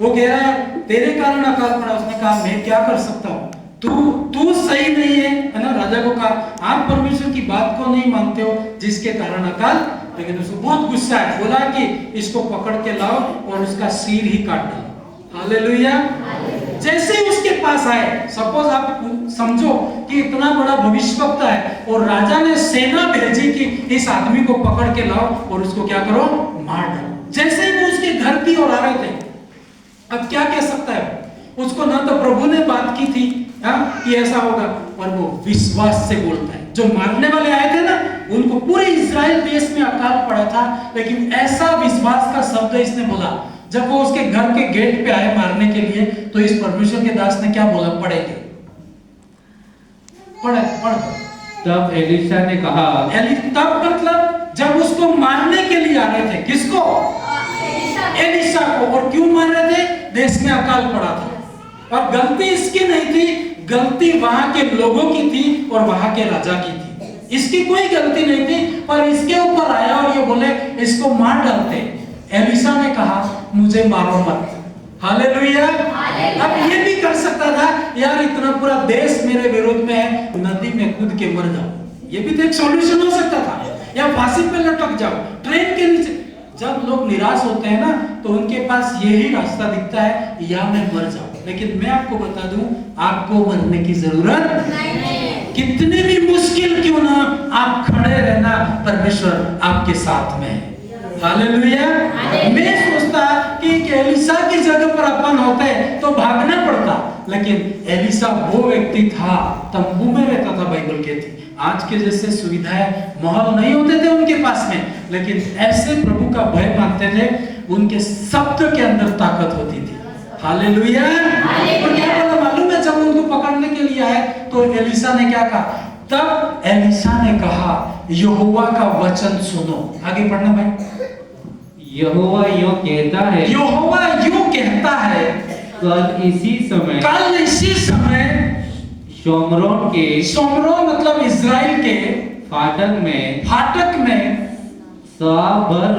वो कह रहा है तेरे कारण अकाल पड़ा। उसने कहा मैं क्या कर सकता हूँ, तू सही नहीं है ना। राजा को कहा आप परमेश्वर की बात को नहीं मानते हो जिसके कारण अकाल। लेकिन उसको बहुत गुस्सा है, बोला कि इसको पकड़ के लाओ और उसका सिर ही काट डालो। हालेलुया। जैसे ही उसके पास आए, सपोज आप समझो कि इतना बड़ा भविष्यवक्ता है और राजा ने सेना भेजी कि इस आदमी को पकड़ के लाओ और उसको क्या करो, मार डालो। जैसे ही वो उसके घर की ओर आ रहे थे, अब क्या कह सकता है, उसको ना तो प्रभु ने बात की थी कि ऐसा होगा, और वो विश्वास से बोलता है। जो मारने वाले आए थे ना, उनको पूरे इजराइल देश में अकाल पड़ा था, लेकिन ऐसा विश्वास का शब्द इसने बोला। जब वो उसके घर के गेट पे आए मारने के लिए, तो इस परमेश्वर के दास ने क्या बोला, पढ़ेंगे, पढ़। तब एलिशा ने कहा, तब मतलब जब उसको मारने के लिए आ रहे थे, किसको? एलिशा को। और क्यों मार रहे थे? देश में अकाल पड़ा था, और गलती इसकी नहीं थी, गलती वहां के लोगों की थी और वहां के राजा की थी। इसकी कोई गलती नहीं थी, पर इसके ऊपर आया और ये बोले इसको मार डालते। एलिशा ने कहा मुझे मारो मत। हालेलुया। अब ये भी कर सकता था, यार इतना पूरा देश मेरे विरोध में है, नदी में कूद के मर जाओ। ये भी तो एक सॉल्यूशन हो सकता था, या फांसी पे लटक जाओ, ट्रेन के नीचे। जब लोग निराश होते हैं ना, तो उनके पास यही रास्ता दिखता है, या मैं मर जाऊं। लेकिन मैं आपको बता दूं, आपको मरने की जरूरत नहीं। कितने भी मुश्किल क्यों ना, आप खड़े रहना, परमेश्वर आपके साथ में है। हालेलुया। मैं सोचता कि एलिशा की जगह पर अपन होते तो भागना पड़ता, लेकिन एलिशा वो व्यक्ति था, तंबू में रहता था। बाइबल कहती आज के जैसे सुविधाएं माहौल नहीं होते थे उनके पास में, लेकिन ऐसे प्रभु का भय मानते थे, उनके शब्द के अंदर ताकत होती थी। हालेलुया। और क्या बोला मालूम है, जब उनको पकड़ने के लिए आए तो एलिशा ने क्या कहा? तब एलिशा ने कहा यहोवा का वचन सुनो। आगे पढ़ना भाई। यहोवा यूं कहता है, यहोवा यूं कहता है, कल इसी समय शोमरोन मतलब इजराइल के फाटक में साभर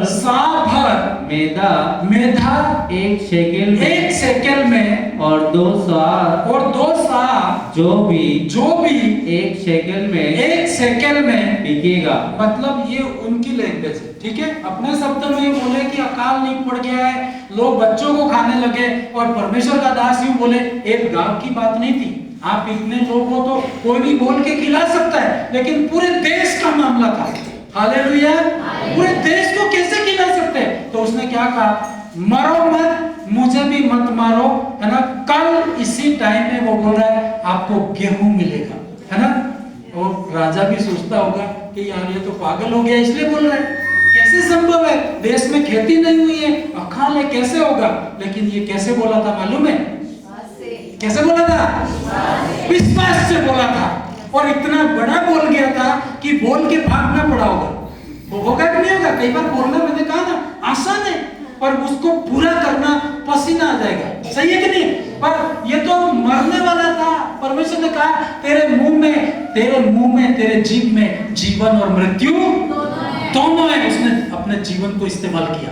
मेधा एक शेकेल में और 2 सार जो भी एक शेकेल में बिकेगा। मतलब ये उनकी लैंग्वेज है, ठीक है। अपने शब्द में बोले कि अकाल नहीं पड़ गया है, लोग बच्चों को खाने लगे और परमेश्वर का दास यूं बोले। एक गांव की बात नहीं थी, आप इतने लोग हो तो कोई भी बोल के खिला सकता है, लेकिन पूरे देश का मामला था। हालेलुया। पूरे देश को कैसे खिला सकते हैं? तो उसने क्या कहा, मरो मत, मुझे भी मत मारो, है ना। कल इसी टाइम में वो बोल रहा है आपको गेहूं मिलेगा, है ना। और राजा भी सोचता होगा कि यार ये तो पागल हो गया, इसलिए बोल रहा है। कैसे संभव है, देश में खेती नहीं हुई है, अकाल है, कैसे होगा? लेकिन ये कैसे बोला था मालूम है? कैसे बोला था? विश्वास से बोला था। और इतना बड़ा बोल गया था कि बोल के भागना पड़ा होगा। वो होगा कि नहीं होगा? कई बार बोलना, मैंने कहा ना, आसान है, पर उसको पूरा करना पसीना आ जाएगा। सही है कि नहीं? पर ये तो मरने वाला था। परमेश्वर ने कहा तेरे मुंह में तेरे जीभ में जीवन और मृत्यु दोनों है। उसने अपने जीवन को इस्तेमाल किया।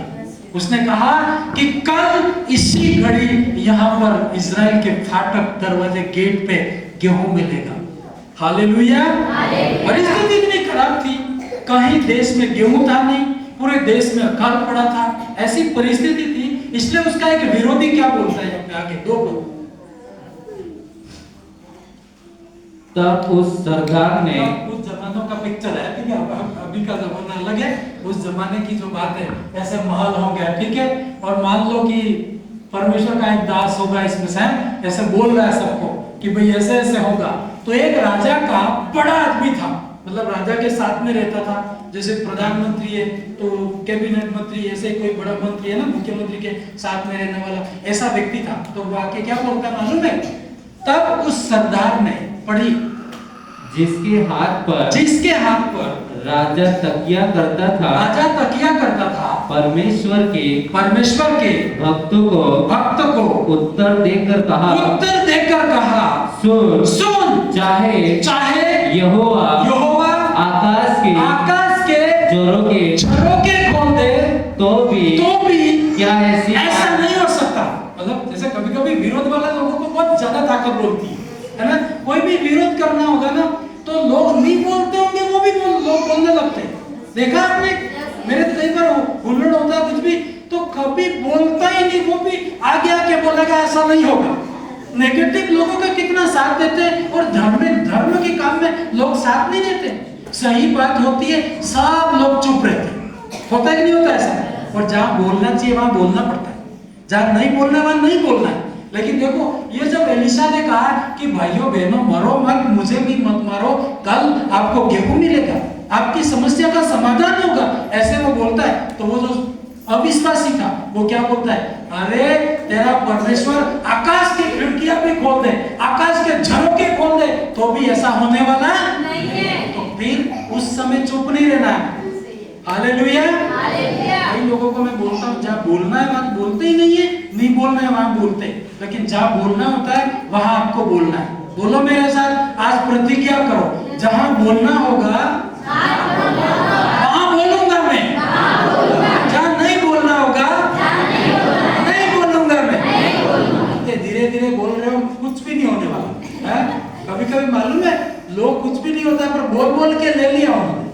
उसने कहा कि कल इसी घड़ी यहाँ पर इजराइल के फाटक दरवाजे गेट पे गेहूं मिलेगा। हालेलुया। परिस्थिति इतनी खराब थी, कहीं देश में गेहूं था नहीं, पूरे देश में अकाल पड़ा था, ऐसी परिस्थिति थी। इसलिए उसका एक विरोधी क्या बोलता है अपने आगे 2 पद। तब उस सरदार ने, उस जमानों का पिक्चर है, ठीक है। अभी का जमाना अलग है, उस जमाने की जो बात है, ऐसे महल हो गया, ठीक है। और मान लो कि परमेश्वर का एक दास होगा इसमें से, ऐसे बोल रहा है सबको कि भाई ऐसे ऐसे होगा। तो एक राजा का बड़ा आदमी था, मतलब राजा के साथ में रहता था। जैसे प्रधानमंत्री है तो कैबिनेट मंत्री, ऐसे कोई बड़ा मंत्री है ना, मुख्यमंत्री के साथ में रहने वाला ऐसा व्यक्ति था। तो वो आके क्या बोलता मालूम है? तब उस सरदार ने पढ़ी, जिसके हाथ पर राजा तकिया करता था, परमेश्वर के भक्त को उत्तर देकर कहा, सुन, चाहे यहोवा आकाश के झरोके खोल दे, तो भी क्या ऐसा नहीं हो सकता। मतलब जैसे कभी-कभी विरोध वाला लोगों को बहुत ज्यादा ताकत बोलती है ना। कोई भी विरोध करना होगा ना, तो लोग नहीं बोलते होंगे, वो भी लोग बोलने लगते हैं। देखा आपने? मेरे तो कई बार हुल्लड़ होता है कुछ भी, तो कभी बोलता ही नहीं, वो भी आगे बोलेगा ऐसा नहीं होगा। नेगेटिव लोगों का कितना साथ देते हैं, और धर्म के काम में लोग साथ नहीं देते। सही बात होती है, सब लोग चुप रहते हैं। होता है कि नहीं होता ऐसा? और जहाँ बोलना चाहिए वहां बोलना पड़ता है, जहाँ नहीं बोलना वहां नहीं बोलना है। लेकिन देखो, ये जब एलिशा ने कहा कि भाइयों बहनों मरो मत, मुझे भी मत मारो, कल आपको गेहूं मिलेगा, आपकी समस्या का समाधान होगा, ऐसे वो बोलता है। तो वो जो अविश्वासी था वो क्या बोलता है? अरे तेरा परमेश्वर आकाश की खिड़कियां भी खोल दे, आकाश के झरोके खोल दे, तो भी ऐसा होने वाला नहीं है। तो फिर उस समय चुप नहीं रहना है। हालेलुया। कई लोगों को मैं बोलता हूँ, जहाँ बोलना है वहां बोलते ही नहीं है, नहीं बोलना है वहां बोलते, लेकिन जहाँ बोलना होता है वहां आपको बोलना है। बोलो मेरे साथ, आज प्रतिज्ञा करो, जहाँ बोलना होगा वहां बोलूंगा मैं, जहाँ नहीं बोलना होगा नहीं बोलूंगा मैं। धीरे धीरे बोल रहे हो, कुछ भी नहीं होने वाला है। कभी मालूम है, लोग कुछ भी नहीं होता पर बोल के ले लिया उन्होंने,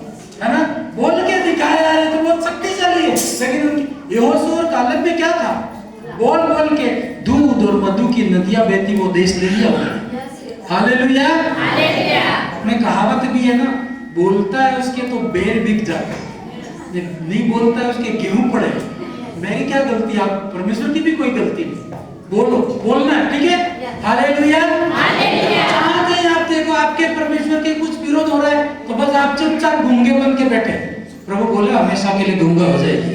है ना, बोल के दिखाया यार तो बहुत शक्तिशाली है। लेकिन यहोशू और कालेब में क्या था? बोल के दूध और मधु की नदियां बहती वो देश ले लिया उन्होंने। हालेलुया। में कहावत भी है ना, बोलता है उसके तो बेर बिक जाते हैं, नहीं बोलता है उसके गेहूं पड़े। मेरी क्या गलती? आप परमेश्वर की भी कोई गलती नहीं। बोलना है, ठीक है। हालेलुया। जहाँ कहीं आप देखो आपके परमेश्वर के कुछ विरोध हो रहा है, तो बस आप चुपचाप गूंगे बन के बैठे। प्रभु बोले हमेशा के लिए गूंगा हो जाएगी,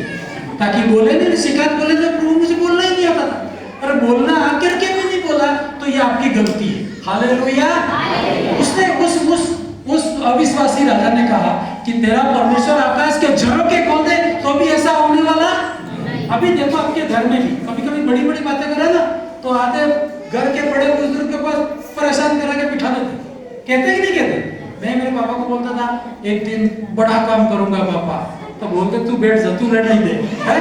ताकि बोले नहीं, शिकायत बोले तो प्रभु मुझे बोलना ही नहीं आता था, अरे बोलना आकर के भी नहीं बोला, तो ये आपकी गलती है। हालेलुया। उसने उस अविश्वासी राजा ने कहा कि तेरा परमेश्वर आकाश के झरोके खोल दे, तो भी ऐसा होने वाला। अभी देखो आपके घर में भी कभी बड़ी बातें करे ना, तो आते घर के बड़े बुजुर्ग के पास परेशान करा के बिठा देते, कहते कि नहीं कहते? मैं मेरे पापा को बोलता था एक दिन बड़ा काम करूंगा पापा, तो बोलते तू बैठ जा, तू रहने दे, है?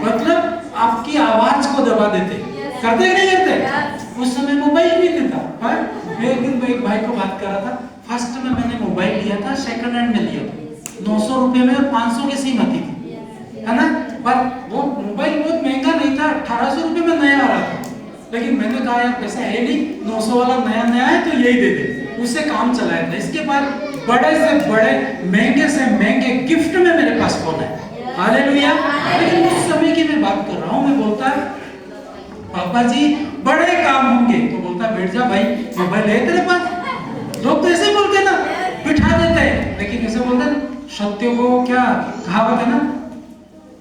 मतलब आपकी आवाज को दबा देते। करते कि नहीं करते? उस समय मोबाइल भी नहीं था, है? मैं एक दिन एक भाई को बात कर रहा था, फर्स्ट में मैंने मोबाइल लिया था, सेकंड हैंड में लिया था, 900 रुपए में, 500 की सिम आती थी, है ना? पर वो मोबाइल बहुत महंगा नहीं था, 1800 रुपए में नया आ रहा था। लेकिन मैंने कहा यार पैसा है नहीं, 900 वाला नया नया है तो यही दे दे, उससे काम चलाया था। इसके बाद बड़े से बड़े महंगे से महंगे गिफ्ट में मेरे पास फोन है, हालेलुया। लेकिन उस समय की मैं बात कर रहा हूँ, मैं बोलता है पापा जी बड़े काम होंगे, तो बोलता बैठ जा भाई, मोबाइल है तेरे पास। लोग तो ऐसे बोलते ना, बिठा देते हैं, लेकिन ऐसे बोलते ना, सत्य को क्या कहावत है ना,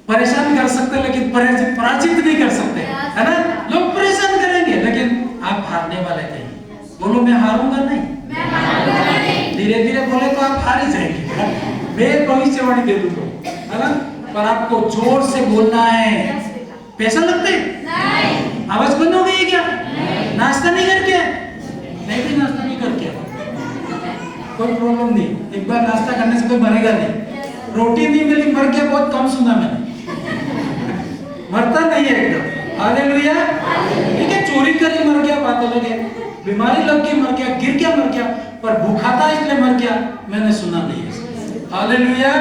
परेशान कर सकते लेकिन पराजित नहीं कर सकते, है ना? लोग परेशान करेंगे लेकिन आप हारने वाले नहीं। बोलो मैं हारूंगा नहीं, धीरे धीरे बोले तो आप हार ही जाएंगे। मैं भविष्यवाणी दे दूंगा, है ना? पर आपको जोर से बोलना है। पैसा लगते नहीं, आवाज बंद हो गई है क्या? नाश्ता नहीं करके? मैं भी नाश्ता नहीं करके, कोई प्रॉब्लम नहीं, एक बार नाश्ता करने से कोई मरेगा नहीं। रोटी नहीं मिली मर गया, बहुत कम सुना मैंने, मरता नहीं है एकदम, हालेलुया। ठीक है, चोरी करी मर गया बात अलग है, बीमारी लग गई मर गया, गिर गया मर गया, पर भूखा था इसलिए मर गया, मैंने सुना नहीं है, हालेलुया।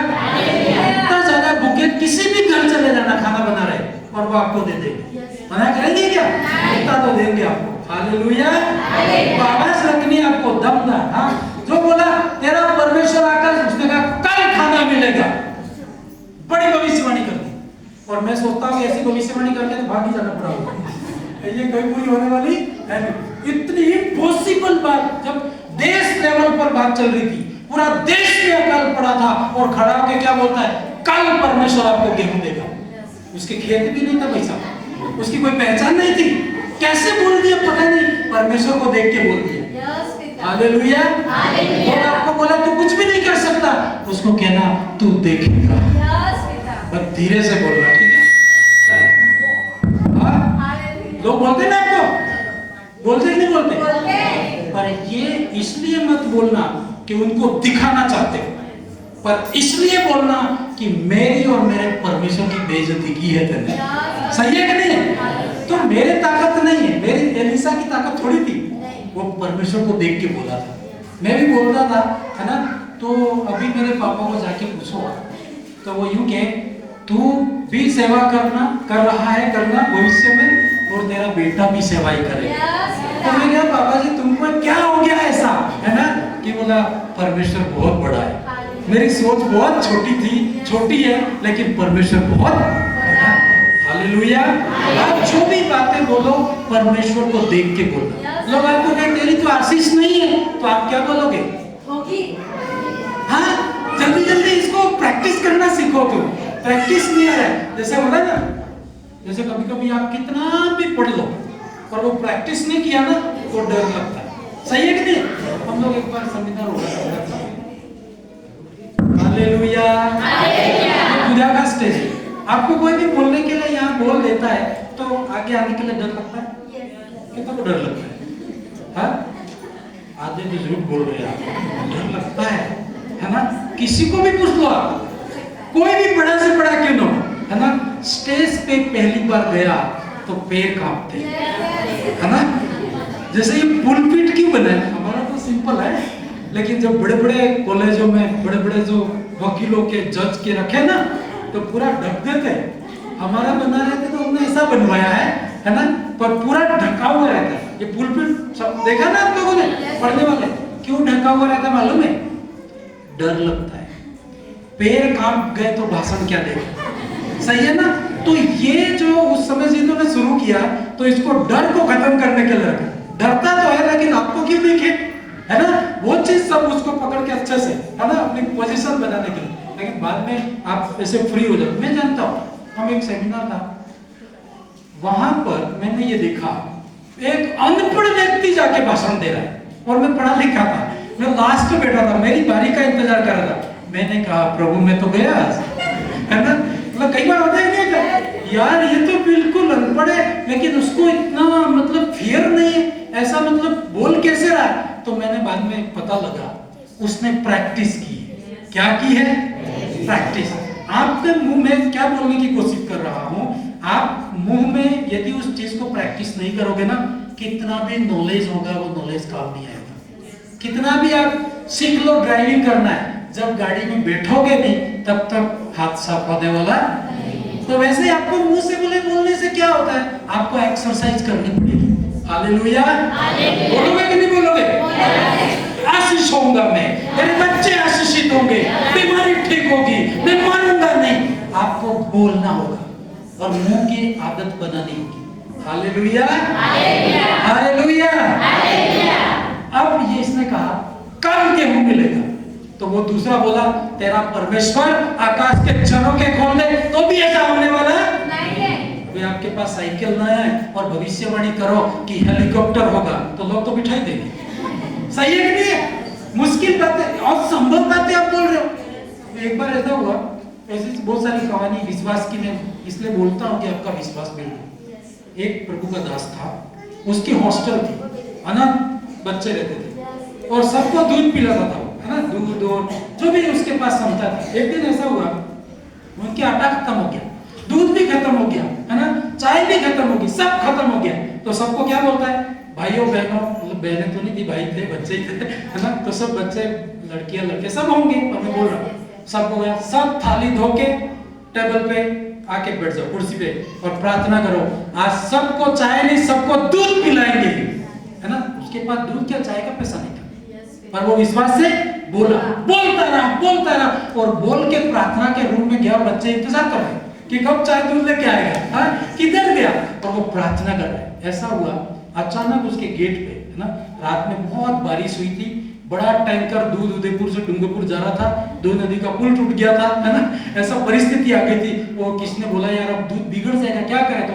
इतना ज्यादा भूखे किसी भी घर चले जाना, खाना बना रहे और वो आपको दे देंगे, मना करेंगे क्या? इतना तो देंगे आपको, हालेलुया। आवाज रखनी आपको दमदार, हाँ। जो बोला तेरा परमेश्वर आकर, उसने कहा कल खाना मिलेगा, बड़ी भविष्यवाणी कर दी। और मैं सोचता हूँ ऐसी भविष्यवाणी करके तो भाग ही जाना पड़ा होगा, ये कहीं पूरी होने वाली है नहीं। इतनी इम्पॉसिबल बात, जब देश लेवल पर बात चल रही थी, पूरा देश में अकाल पड़ा था, और खड़ा होकर क्या बोलता है, कल परमेश्वर आपको गेहूं देगा। उसके खेत भी नहीं था पैसा, उसकी कोई पहचान नहीं थी, कैसे बोल दिया पता नहीं, परमेश्वर को देख के बोल दिया, हालेलुया। और आपको बोला तू कुछ भी नहीं कर सकता, उसको कहना तू देखेगा, बस धीरे से बोलना, ठीक है? लोग बोलते ना आपको, बोलते कि नहीं बोलते? पर ये इसलिए मत बोलना कि उनको दिखाना चाहते हो, पर इसलिए बोलना कि मेरी और मेरे परमेश्वर की बेइज्जती की है तेने, सही है कि नहीं? तो मेरे ताकत नहीं है, मेरी एलिसा की ताकत थोड़ी थी, वो परमेश्वर को देख के बोला था। मैं भी बोलता था, है ना? तो अभी मेरे पापा को जाके पूछो, तो वो यूं कहे तू भी सेवा कर रहा है करना भविष्य में, और तेरा बेटा भी सेवा ही करेगा। तो मैं क्या पापा जी तुमको क्या हो गया ऐसा, है ना? कि बोला परमेश्वर बहुत बड़ा है, मेरी सोच बहुत छोटी है, लेकिन परमेश्वर बहुत बड़ा है, हालेलुया। आप जो भी बातें बोलो परमेश्वर को देख के बोलो। लोग आपको कहें तेरी तो आशीष नहीं है, तो आप क्या बोलोगे? हाँ, जल्दी जल्दी इसको प्रैक्टिस करना सीखो। तुम प्रैक्टिस नहीं है, जैसे होता ना, जैसे कभी कभी आप कितना भी पढ़ लो पर वो प्रैक्टिस नहीं किया ना तो डर लगता है, सही है कि नहीं? हम लोग एक बार सेमिनार हो रहा था, हालेलुया, पूजा का स्टेज है, आपको कोई भी बोलने के लिए यहाँ बोल देता है तो आगे आने के लिए डर लगता है, कितना को डर लगता है? हाँ, आधे तो झूठ बोल रहे हैं, डर लगता है ना? किसी को भी पूछ लो आप, कोई भी बड़ा से बड़ा क्यों ना, है ना? स्टेज पे पहली बार गया तो पैर कांपते, है ना? जैसे ये पुलपिट क्यों बना है? हमारा तो सिंपल है, लेकिन जब बड़े बड़े कॉलेजों में बड़े बड़े जो वकीलों के जज के रखे ना तो पूरा ढक देते हैं। हमारा बना रहता तो हमने ऐसा बनवाया है ना? पर पूरा ढका हुआ रहता है। ये पुलपिट सब देखा ना आप लोगों ने, पढ़ने वाले, क्यों ढका हुआ रहता है मालूम है? डर लगता है, पैर कांप गए तो भाषण क्या देगा, सही है ना? तो ये जो उस समय से इन्होंने शुरू किया तो इसको डर को खत्म करने के लिए रखा। डरता तो है लेकिन आपको क्यों देखे, है ना? वो चीज सब उसको पकड़ के अच्छे से, है ना, अपनी पोजीशन बनाने के लिए, लेकिन बाद में आप ऐसे फ्री हो जाओ। मैं जानता हूँ, हम एक सेमिनार था, वहां पर मैंने ये देखा एक अनपढ़ व्यक्ति जाके भाषण दे रहा है और मैं पढ़ा लिखा था, मैं लास्ट में बैठा था, मेरी बारी का इंतजार कर रहा था। मैंने कहा प्रभु मैं तो गया, है ना? मतलब कई बार होता है नहीं यार, ये तो बिल्कुल अनपढ़ है लेकिन उसको इतना मतलब फियर नहीं है, ऐसा मतलब बोल कैसे रहा है? तो मैंने बाद में पता लगा उसने प्रैक्टिस की है। क्या की है? प्रैक्टिस। आपके मुंह में क्या बोलने की कोशिश कर रहा हूं, आप मुंह में यदि उस चीज को प्रैक्टिस नहीं करोगे ना, कितना भी नॉलेज होगा वो नॉलेज काम नहीं आएगा। कितना भी आप सीख लो ड्राइविंग करना है, जब गाड़ी में बैठोगे नहीं तब तक हाथ साफ होने वाला। तो वैसे ही आपको मुंह से बोलने से क्या होता है, आपको एक्सरसाइज करनी पड़ेगी। हालेलुया, बोलोगे कि नहीं बोलोगे? आशीष होऊंगा मैं, मेरे बच्चे आशीषित होंगे, बीमारी ठीक होगी, मैं मरूंगा नहीं। आपको बोलना होगा और मुंह की आदत बनानी होगी। Hallelujah, hallelujah. अब ये इसने कहा कल गेहूं मिलेगा, तो वो दूसरा बोला तेरा परमेश्वर आकाश के झरोखे खोल दे तो भी ऐसा होने वाला नहीं है। अभी आपके पास साइकिल ना है और भविष्यवाणी करो कि हेलीकॉप्टर होगा, तो लोग तो बिठाई देंगे। सही है कि नहीं है? मुश्किल बातें और संभव बातें आप बोल रहे हो। एक बार ऐसा हुआ, ऐसी बहुत सारी कहानी विश्वास की मैं इसलिए बोलता हूँ कि आपका विश्वास मिले। एक प्रभु का दास था, उसकी हॉस्टल थी, अनाथ बच्चे रहते थे और सबको दूध पिलाता था, है ना, दूध और जो भी उसके पास क्षमता थी। एक दिन ऐसा हुआ उनके आटा खत्म हो गया, दूध भी खत्म हो गया, है ना, चाय भी खत्म हो गई, सब खत्म हो गया। तो सबको क्या बोलता है, भाइयों बहनों, मतलब बहनें तो नहीं थी, भाई थे, बच्चे ही थे, है ना, तो सब बच्चे लड़कियां लड़के सब होंगे, और मैं बोल रहा हूँ सब हो गया, सब थाली धो के टेबल पे आके बैठ जाओ कुर्सी पे और प्रार्थना करो, आज सबको चाय नहीं सबको दूध पिलाएंगे, है ना। उसके पास दूध क्या चाय का पैसा नहीं था, पर वो विश्वास से बोलता रहा और बोल के प्रार्थना के रूम में गया। बच्चे इंतजार कर रहे कि कब चाय दूध लेके आएगा, हाँ किधर गया, और वो प्रार्थना कर रहा है। ऐसा हुआ अचानक उसके गेट पे, है ना, रात में बहुत बारिश हुई थी, बड़ा टैंकर दूध उदयपुर से डूंगरपुर जा रहा था, दो नदी का पुल टूट गया था, है ना, ऐसा परिस्थिति आ गई थी। वो किसने बोला यार अब दूध बिगड़ जाएगा, क्या करे, तो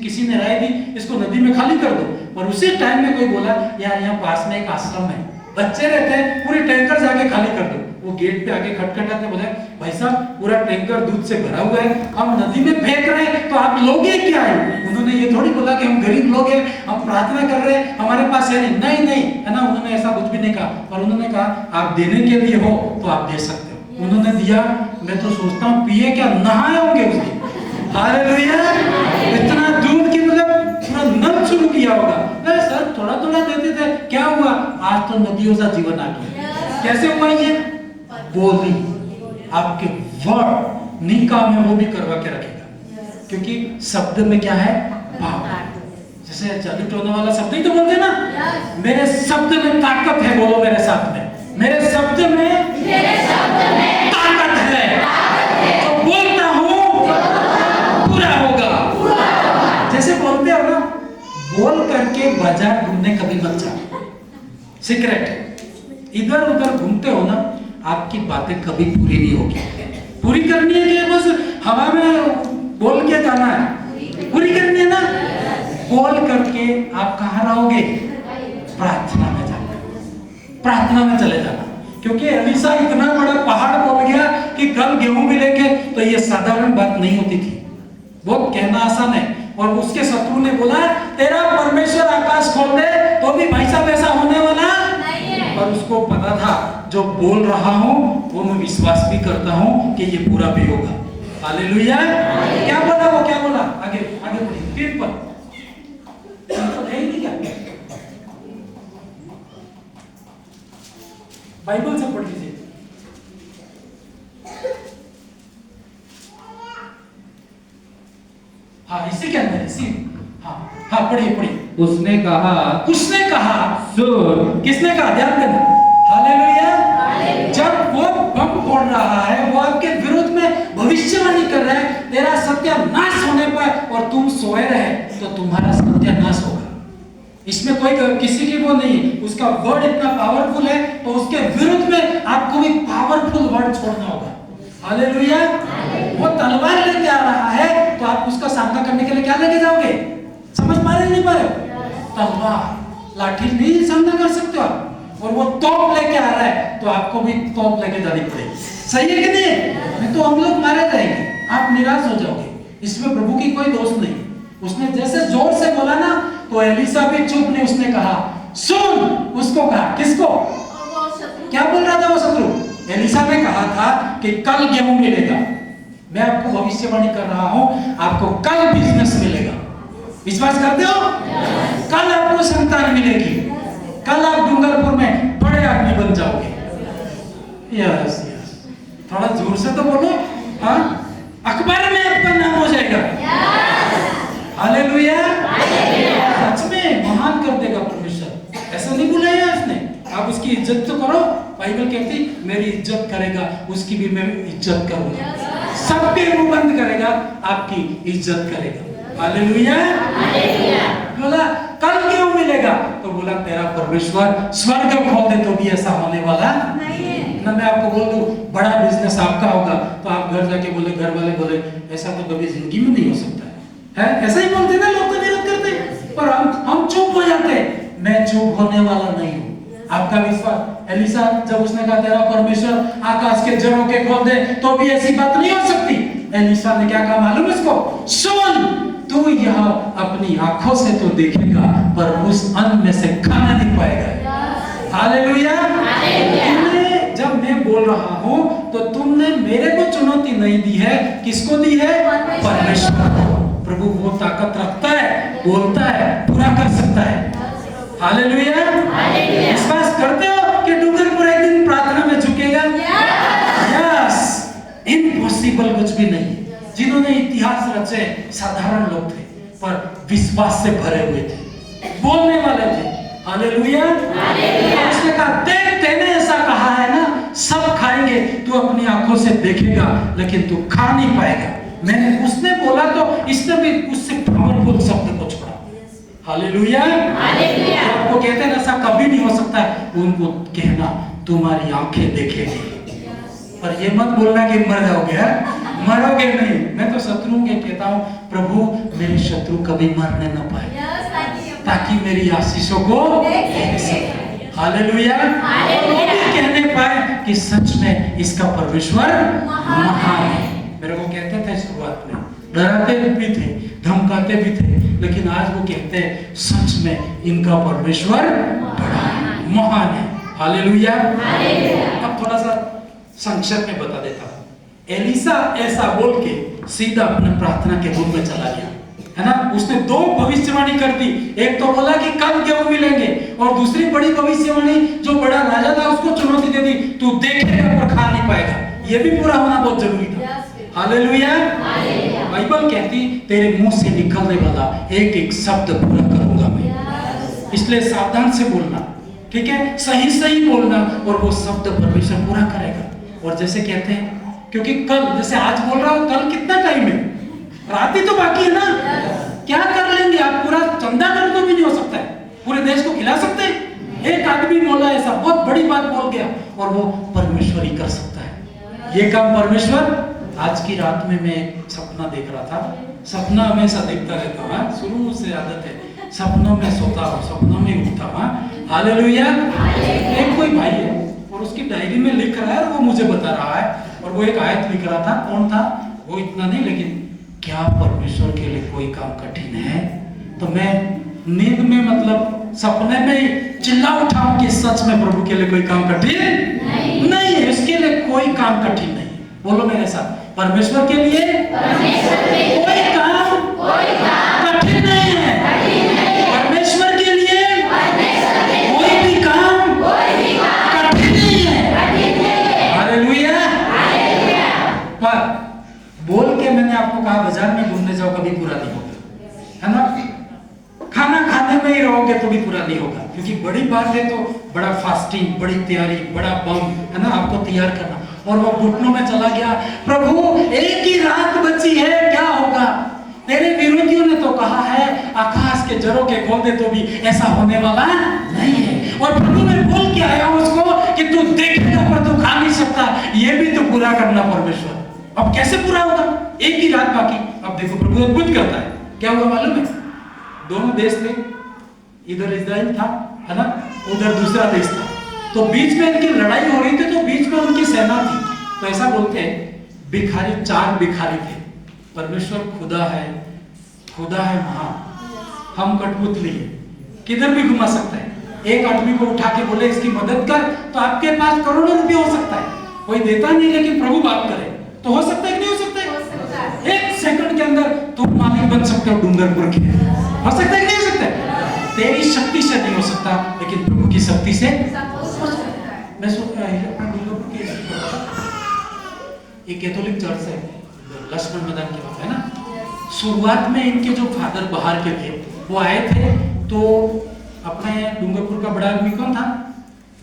किसी ने राय दी इसको नदी में खाली कर दो। और उसी टाइम में कोई बोला यार यहाँ पास में एक आश्रम है, बच्चे रहते हैं, पूरी टैंकर जाके खाली कर दो। वो गेट पे आके खटखटाते बोले भाई साहब पूरा टैंकर दूध से भरा हुआ है, हम नदी में फेंक रहे हैं, तो आप लोगे क्या है? उन्होंने ये थोड़ी बोला कि हम गरीब लोग हैं, हम प्रार्थना कर रहे हैं, हमारे पास है नहीं, है ना, उन्होंने ऐसा कुछ भी नहीं कहा। और उन्होंने कहा आप देने के लिए हो तो आप दे सकते हो। उन्होंने दिया, मैं तो सोचता हूँ पिए क्या, नहाए होंगे उस दिन। हालेलुया, इतना दूध की मतलब पूरा नल शुरू किया होगा। नहीं सर थोड़ा थोड़ा देते थे, क्या हुआ, आज तो नदियों सा जीवन आ गया। कैसे हुआ ये? बोली, आपके वर्ड नहीं काम है वो भी करवा के रखेगा, क्योंकि शब्द में क्या है, पावर। जैसे जादू टोने वाला शब्द ही तो बोलते ना, मेरे शब्द में ताकत है, बोलो मेरे साथ में, मेरे शब्द में ताकत है, तो बोलता हूँ पूरा होगा। जैसे बोलते हो ना, बोल करके बाजार घूमने कभी मत जाओ, सीक्रेट। इधर उधर घूमते हो ना, आपकी बातें कभी पूरी नहीं होगी। पूरी करनी है कि बस हवा में बोल के जाना है, पूरी करनी है ना। बोल करके आप कहाँ रहोगे? प्रार्थना में जाना, प्रार्थना में चले जाना। क्योंकि एलीशा इतना बड़ा पहाड़ बोल गया कि कल गेहूं मिलेंगे, तो ये साधारण बात नहीं होती थी, बहुत कहना आसान है। और उसके शत्रु ने बोला तेरा परमेश्वर आकाश खोल दे तो भी भाई साहब ऐसा होने वाला नहीं है। और उसको पता था जो बोल रहा हूं वो मैं विश्वास भी करता हूं कि ये पूरा भी होगा। हालेलुया। क्या बोला वो, क्या बोला? आगे आगे बढ़िए, 3 पद है ही नहीं क्या? बाइबल से पढ़ लीजिए। हाँ इसी के अंदर इसी, हाँ पढ़िए। उसने कहा सुन। किसने कहा? ध्यान देना। हालेलुया। जब वो बम फोड़ रहा है, वो आपके विरुद्ध में भविष्यवाणी कर रहा है, तेरा सत्यानाश होने पर और तुम सोए रहे तो तुम्हारा सत्यानाश होगा। इसमें कोई किसी की वो नहीं है, उसका वर्ड इतना पावरफुल है, तो उसके विरुद्ध में आपको भी पावरफुल वर्ड छोड़ना होगा। हालेलुया। वो तलवार लेके आ रहा है तो आप उसका सामना करने के लिए क्या लेके जाओगे? समझ पा रहे नहीं पा रहे? तलवार, लाठी नहीं सामना कर सकते हो आप। और वो तोप लेके आ रहा है तो आपको भी तोप लेके जानी पड़ेगी। सही है कि नहीं? नहीं तो हम लोग मारे जाएंगे, आप निराश हो जाओगे। इसमें प्रभु की कोई दोष नहीं। उसने जैसे जोर से बोला ना, तो एलीशा भी चुप नहीं। उसने कहा सुन, उसको कहा, किसको? क्या बोल रहा था वो शत्रु? एलिसा ने कहा था कि कल गेहूं मिलेगा। मैं आपको भविष्यवाणी कर रहा हूं, आपको कल बिजनेस मिलेगा। विश्वास करते हो? कल आपको संतान मिलेगी, कल आप डूंगरपुर में बड़े आदमी बन जाओगे। यस यस, थोड़ा जोर से तो बोलो। हाँ, अखबार में आपका नाम हो जाएगा। हालेलुया। सच में महान कर देगा परमेश्वर, ऐसा नहीं बुलाया उसने। आप उसकी इज्जत तो करो। बाइबल कहती मेरी इज्जत करेगा उसकी भी मैं इज्जत करूंगा। सबके मुंह बंद करेगा, आपकी इज्जत करेगा। हालेलुया। बोला कल क्यों मिलेगा? तो बोला तेरा परमेश्वर स्वर्ग खोल दे तो भी ऐसा होने वाला नहीं है। ना मैं आपको बोल दूं बड़ा बिजनेस आपका होगा तो आप घर जाके बोले, घर वाले बोले ऐसा तो कभी जिंदगी में नहीं हो सकता है। ऐसा ही बोलते ना लोग, तो विरोध करते, पर हम चुप हो जाते। मैं चुप होने वाला नहीं हूँ। आपका विश्वास? एलिसा जब उसने कहा तेरा परमेश्वर आकाश के जड़ों के खोल दे तो भी ऐसी बात नहीं हो सकती। एलिसा ने क्या कहा मालूम इसको? सुन, तू यह अपनी आंखों से तो देखेगा पर उस अन्न में से खाना नहीं पाएगा। हालेलुया। जब मैं बोल रहा हूं तो तुमने मेरे को चुनौती नहीं दी है, किसको दी है? परमेश्वर को। प्रभु वो ताकत रखता है, बोलता है, पूरा कर सकता है। हालेलुया। विश्वास करते हो कि डूंगरपुर एक दिन प्रार्थना में झुकेगा? यस। इम्पॉसिबल कुछ भी नहीं। जिन्होंने इतिहास रचे साधारण लोग थे पर विश्वास से भरे हुए थे, बोलने वाले थे। हालेलुया। उसने कहा देख तेने ऐसा कहा है ना, सब खाएंगे, तू अपनी आंखों से देखेगा लेकिन तू खा नहीं पाएगा। मैंने उसने बोला तो इसने भी उससे पावरफुल शब्द को छोड़ा। हालेलुया। आपको कहते हैं ऐसा कभी नहीं हो सकता, उनको कहना तुम्हारी आंखें देखेगी, पर ये मत बोलना कि मर जाओगे। मरोगे नहीं। मैं तो शत्रुओं के कहता हूँ प्रभु मेरे शत्रु कभी मरने न पाए ताकि मेरी आशीषों को देख सके। हालेलुया। कहने पाए कि सच में इसका परमेश्वर महान है। मेरे को कहते थे शुरुआत में, डराते भी थे, धमकाते भी थे, लेकिन आज वो कहते हैं सच में इनका परमेश्वर बड़ा महान है। हालेलुया। अब थोड़ा सा संक्षेप में बता देता हूँ। एलिसा ऐसा बोल के सीधा अपने प्रार्थना के रूम में चला गया, है ना। उसने दो भविष्यवाणी कर दी। एक तो बोला कि कल गेहूं मिलेंगे, और दूसरी बड़ी भविष्यवाणी जो बड़ा राजा था उसको चुनौती दे दी, तू देखेगा पर खा नहीं पाएगा। ये भी पूरा होना बहुत जरूरी था। हालेलुया। बाइबल कहती तेरे मुंह से निकलने वाला एक एक शब्द पूरा करूंगा मैं, इसलिए सावधान से बोलना, ठीक है। सही सही बोलना और वो शब्द परमेश्वर पूरा करेगा। और जैसे कहते हैं क्योंकि कल, जैसे आज बोल रहा हूं, कल कितना टाइम है? रात ही तो बाकी है ना। क्या कर लेंगे आप? पूरा चंदा कर तो भी नहीं हो सकता है, पूरे देश को खिला सकते हैं? एक आदमी बोला ऐसा, बहुत बड़ी बात बोल गया, और वो परमेश्वर ही कर सकता है ये काम। परमेश्वर आज की रात में मैं एक सपना देख रहा था। सपना हमेशा देखता रहता हूँ, शुरू से आदत है। सपनों में सोता हूँ, सपनों में उठता हूँ। हालेलुया। एक कोई भाई है और उसकी डायरी में लिख रहा है, और वो मुझे बता रहा है, और वो एक आयत लिख रहा था। कौन था वो? इतना नहीं, लेकिन क्या परमेश्वर के लिए कोई काम कठिन है? तो मैं नींद में, मतलब सपने में चिल्ला उठाऊं कि सच में प्रभु के लिए कोई काम कठिन नहीं है। इसके लिए कोई काम कठिन नहीं। बोलो मेरे साथ, परमेश्वर के लिए कोई काम कठिन नहीं है। परमेश्वर के लिए कोई भी काम कठिन नहीं है। हालेलुया। पर बोल के मैंने आपको कहा बाजार में घूमने जाओ, कभी पूरा नहीं होगा, है ना। खाना खाने में ही रहोगे तो भी पूरा नहीं होगा, क्योंकि बड़ी बात है तो बड़ा फास्टिंग, बड़ी तैयारी, बड़ा बम, है ना, आपको तैयार करना। और वो घुटनों में चला गया, प्रभु एक ही रात बची है, क्या होगा? तेरे विरोधियों ने तो कहा है आकाश के जड़ों के खोल दे तो भी ऐसा होने वाला नहीं है। और प्रभु ने बोल के आया उसको कि तू देखेगा पर तू खा नहीं सकता, ये भी तो पूरा करना परमेश्वर। अब कैसे पूरा होगा? एक ही रात बाकी। अब देखो प्रभु अद्भुत करता है। क्या हुआ मालूम है? दोनों देश थे, इधर इजराइल था, है ना, उधर दूसरा देश था। तो बीच में इनकी लड़ाई हो रही थी, तो बीच में उनकी सेना थी। तो ऐसा बोलते हैं भिखारी, चार भिखारी थे। परमेश्वर खुदा है महान, हम कठपुतली है, किधर भी घुमा सकता है। एक आदमी को उठा के बोले इसकी मदद कर, तो आपके पास करोड़ों रुपए हो सकता है, कोई देता नहीं, लेकिन प्रभु बात करे तो हो सकता है कि नहीं हो सकता है? एक सेकंड के अंदर तुम मालिक बन सकते हो डूंगरपुर के, हो सकता है कि नहीं हो सकता है? तेरी शक्ति से नहीं हो सकता, लेकिन प्रभु की शक्ति से मैं ये कैथोलिक चर्च है, लक्ष्मण मैदान के पास है ना। शुरुआत में इनके जो फादर बाहर के थे वो आए थे, तो अपने डूंगरपुर का बड़ा आदमी कौन था,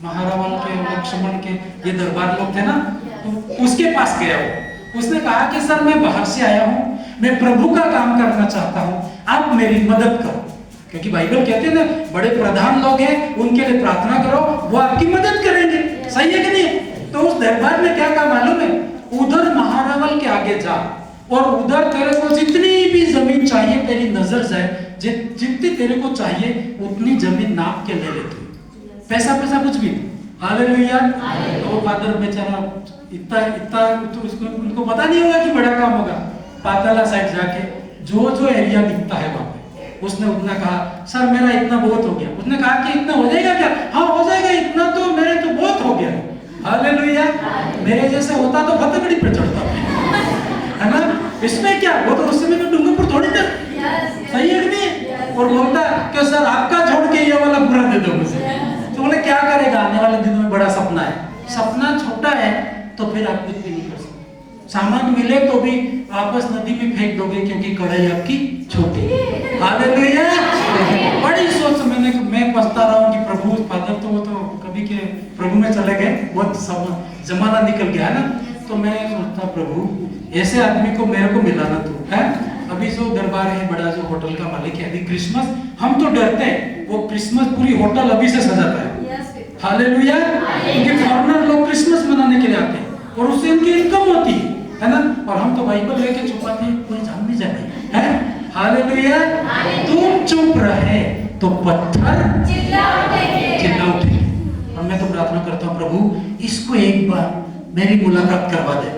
महारावल के, लक्ष्मण के, ये दरबार लोग थे ना, तो उसके पास गया वो। उसने कहा कि सर मैं बाहर से आया हूँ, मैं प्रभु का काम करना चाहता हूँ, आप मेरी मदद करो, क्योंकि बाइबल कहते हैं ना बड़े प्रधान लोग हैं उनके लिए प्रार्थना करो, वो आपकी मदद करेंगे। सही है कि नहीं? तो उस दरबार में क्या कहा मालूम है, उधर महारावल के आगे जा और उधर तेरे को जितनी भी जमीन चाहिए तेरी नजर जाए, जितनी तेरे को चाहिए उतनी जमीन नाप के ले ले तू, पैसा कुछ भी। हालेलुया। तो फादर बेचारा इतना तो उसको उनको पता नहीं होगा कि बड़ा काम होगा। पाताला साइड जाके जो एरिया दिखता है वहां पे उसने उतना कहा, सर मेरा इतना बहुत हो गया। उसने कहा कि इतना हो जाएगा क्या? हाँ हो जाएगा, इतना तो मेरे तो बहुत हो गया। हालेलुया। मेरे जैसे होता तो फतेहगढ़ी पे चढ़ता है ना, इसमें क्या, वो तो उस समय में डूंगरपुर थोड़ी था। सही है कि नहीं? और बोलता कि सर आपका छोड़ के ये वाला पूरा दे दो मुझे। तो बोले क्या करेगा, आने वाले दिनों में बड़ा सपना है, सपना छोटा है तो फिर आप कुछ भी नहीं कर सकते। सामान मिले तो भी वापस नदी में फेंक दोगे क्योंकि कढ़ाई आपकी छोटी। हालेलुया। बड़ी सोच मैं पछता रहा हूँ कि प्रभु फादर तो वो तो कभी के प्रभु में चले गए, बहुत जमाना निकल गया है ना। तो मैं सोचता प्रभु ऐसे आदमी को मेरे को मिलाना तू है। अभी जो दरबार है बड़ा, जो होटल का मालिक है, अभी क्रिसमस हम तो डरते हैं, वो क्रिसमस पूरी होटल अभी से सजाता है। हालेलुया। क्योंकि फॉरेनर लोग क्रिसमस मनाने के लिए आते हैं और उससे इनकी इनकम होती है ना। और हम तो बाइबल लेके छुपाते हैं, कोई जान नहीं जाता है। हालेलुया। तुम चुप रहे तो पत्थर चिल्ला उठेंगे। और मैं तो प्रार्थना करता हूँ प्रभु इसको एक बार मेरी मुलाकात करवा दे,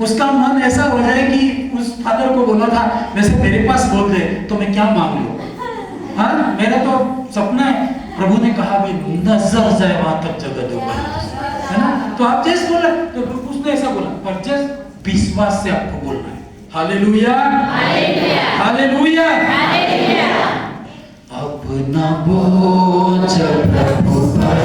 उसका मन ऐसा हो जाए कि उस फादर को बोला था वैसे मेरे पास बोल दे तो मैं क्या मांग लूं। हाँ मेरा तो सपना है, प्रभु ने कहा भी नजर जाए वहां तक जगह दो, है ना। तो आप जैसे बोला तो उसने ऐसा बोला, पर जैसे विश्वास से आपको बोलना है। हालेलुया। हालेलुया। अपना बोझ प्रभु पर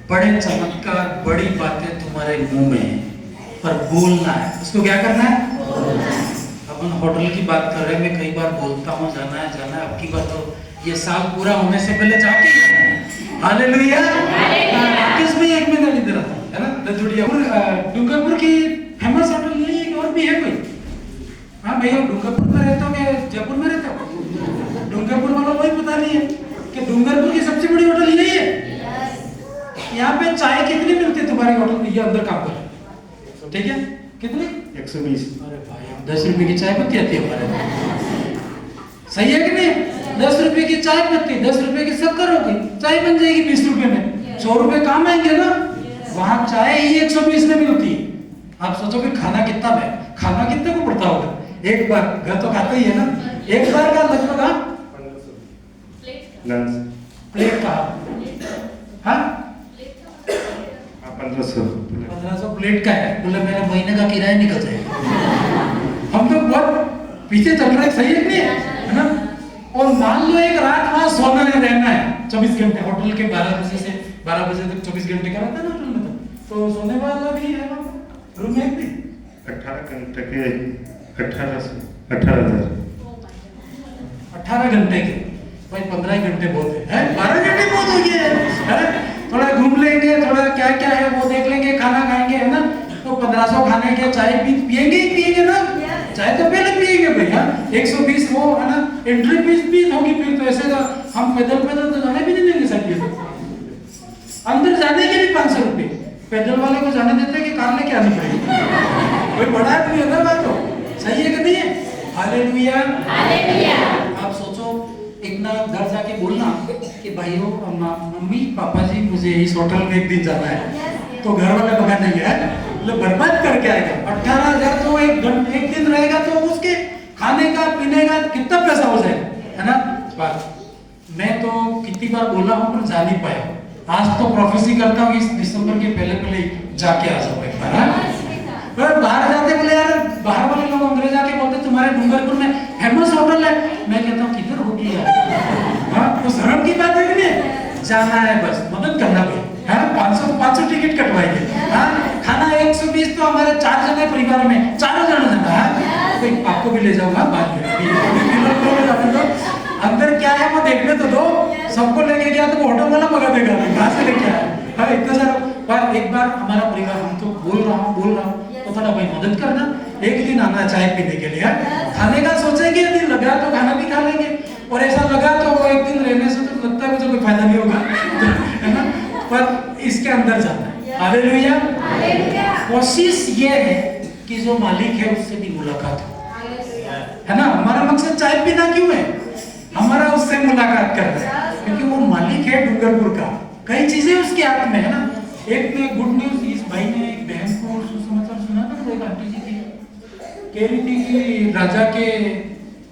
बड़े चमत्कार बड़ी बातें तुम्हारे मुंह में है, पर बोलना है। उसको क्या करना है? अपन होटल की बात कर रहे हैं, मैं कई बार बोलता हूँ जाना है। अब की बात तो ये साल पूरा होने से पहले जाके हालेलुया। किस में एक महीना इधर आता है ना, डूंगरपुर की फेमस होटल नहीं है, और भी है कोई? हाँ भैया डूंगरपुर में रहते हो क्या जयपुर में रहते हो? डूंगरपुर वालों को ही पता बतानी है कि डूंगरपुर की सबसे बड़ी होटल यही है। यहाँ पे चाय कितनी मिलती है तुम्हारी होटल में? ये अंदर काम कर, ठीक है, कितनी? 120। अरे भाई हम 10 रुपए की चाय पत्ती आती है हमारे, सही है कि नहीं? 10 रुपए की चाय पत्ती, 10 रुपए की शक्कर होगी, चाय बन जाएगी 20 रुपए में, 100 रुपए काम आएंगे ना। वहां चाय ही 120 में मिलती है। आप सोचो कि खाना कितना है, खाना कितने को पड़ता होगा? एक बार घर तो खाता ही है ना, एक बार का लगभग प्लेट का, हाँ 1500 प्लेट का है। बोले मेरा महीने का किराया निकल जाएगा। हम तो बहुत पीछे चल रहे, सही है नहीं है ना? और मान लो एक रात वहां सोना है, रहना है 24 घंटे, होटल के 12 बजे से 12 बजे तक 24 घंटे का रहता है ना होटल में, तो सोने वाला भी है रूम में भी 18 घंटे के 18,000 18 घंटे के भाई 15 घंटे बहुत है, 12 घंटे बहुत हो गए हैं। थोड़ा घूम लेंगे, थोड़ा क्या क्या है वो देख लेंगे, खाना खाएंगे, है ना? तो 1500 खाने के चाय पिएंगे ही पिएंगे ना, चाय तो पहले पिएंगे भैया। 120 वो है ना, एंट्री फीस भी होगी, फिर तो ऐसे तो हम पैदल तो जाने भी नहीं देंगे सर। अंदर जाने के भी 500 रुपए, पैदल वाले को जाने देते हैं कि कार लेके आनी पड़ेगी। कोई बड़ा है अंदर बात हो, सही है कि नहीं है? हालेलुया। आप सोचो एक ना घर जाके बोलना कि भाइयों मम्मी पापा जी मुझे इस होटल में एक दिन जाना है, तो घर वाले भगाने गया मतलब बर्बाद करके आएगा। 18,000 तो एक दिन रहेगा तो उसके खाने का पीने का कितना पैसा हो जाएगा, है ना? बात मैं तो कितनी बार बोला हूँ पर जा नहीं पाया। आज तो प्रोफेसी करता हूँ इस दिसंबर के पहले जाके आ जाओ एक बार। पर बाहर जाते बोले यार, बाहर वाले लोग अंग्रेज आके बोलते तुम्हारे डूंगरपुर में फेमस होटल है। मैं कहता हूँ किधर होगी यार, हाँ तो शर्म की बात है कि नहीं? जाना है बस, मदद करना भी है। 500 टिकट कटवाएंगे, हाँ खाना 120 तो हमारे 4 जने परिवार में 4 जन जाना है, तो आपको भी ले जाऊंगा बाद में। अंदर क्या है वो देखने तो दो, सबको लेके गया तो वो होटल वाला भगा देगा, कहाँ से लेके आया? हाँ इतना सारा पर एक बार हमारा परिवार, हम तो बोल रहा हूँ तो थोड़ा भाई मदद करना, एक दिन आना चाय पीने के लिए। खाने का सोचेंगे, यदि लगा तो खाना भी खा लेंगे, और ऐसा लगा तो वो एक दिन रहने से तो लगता है मुझे कोई फायदा नहीं होगा, है ना? पर इसके अंदर जाना है। हालेलुया। कोशिश ये है कि जो मालिक है उससे भी मुलाकात हो, है ना? हमारा मकसद चाय पीना क्यों है? हमारा उससे मुलाकात करना है, क्योंकि वो मालिक है डूंगरपुर का, कई चीजें उसके हाथ में है ना। एक में गुड न्यूज, इस भाई ने एक बहन को सुसमाचार सुना था, एक आंटी जी थी कह रही थी कि राजा के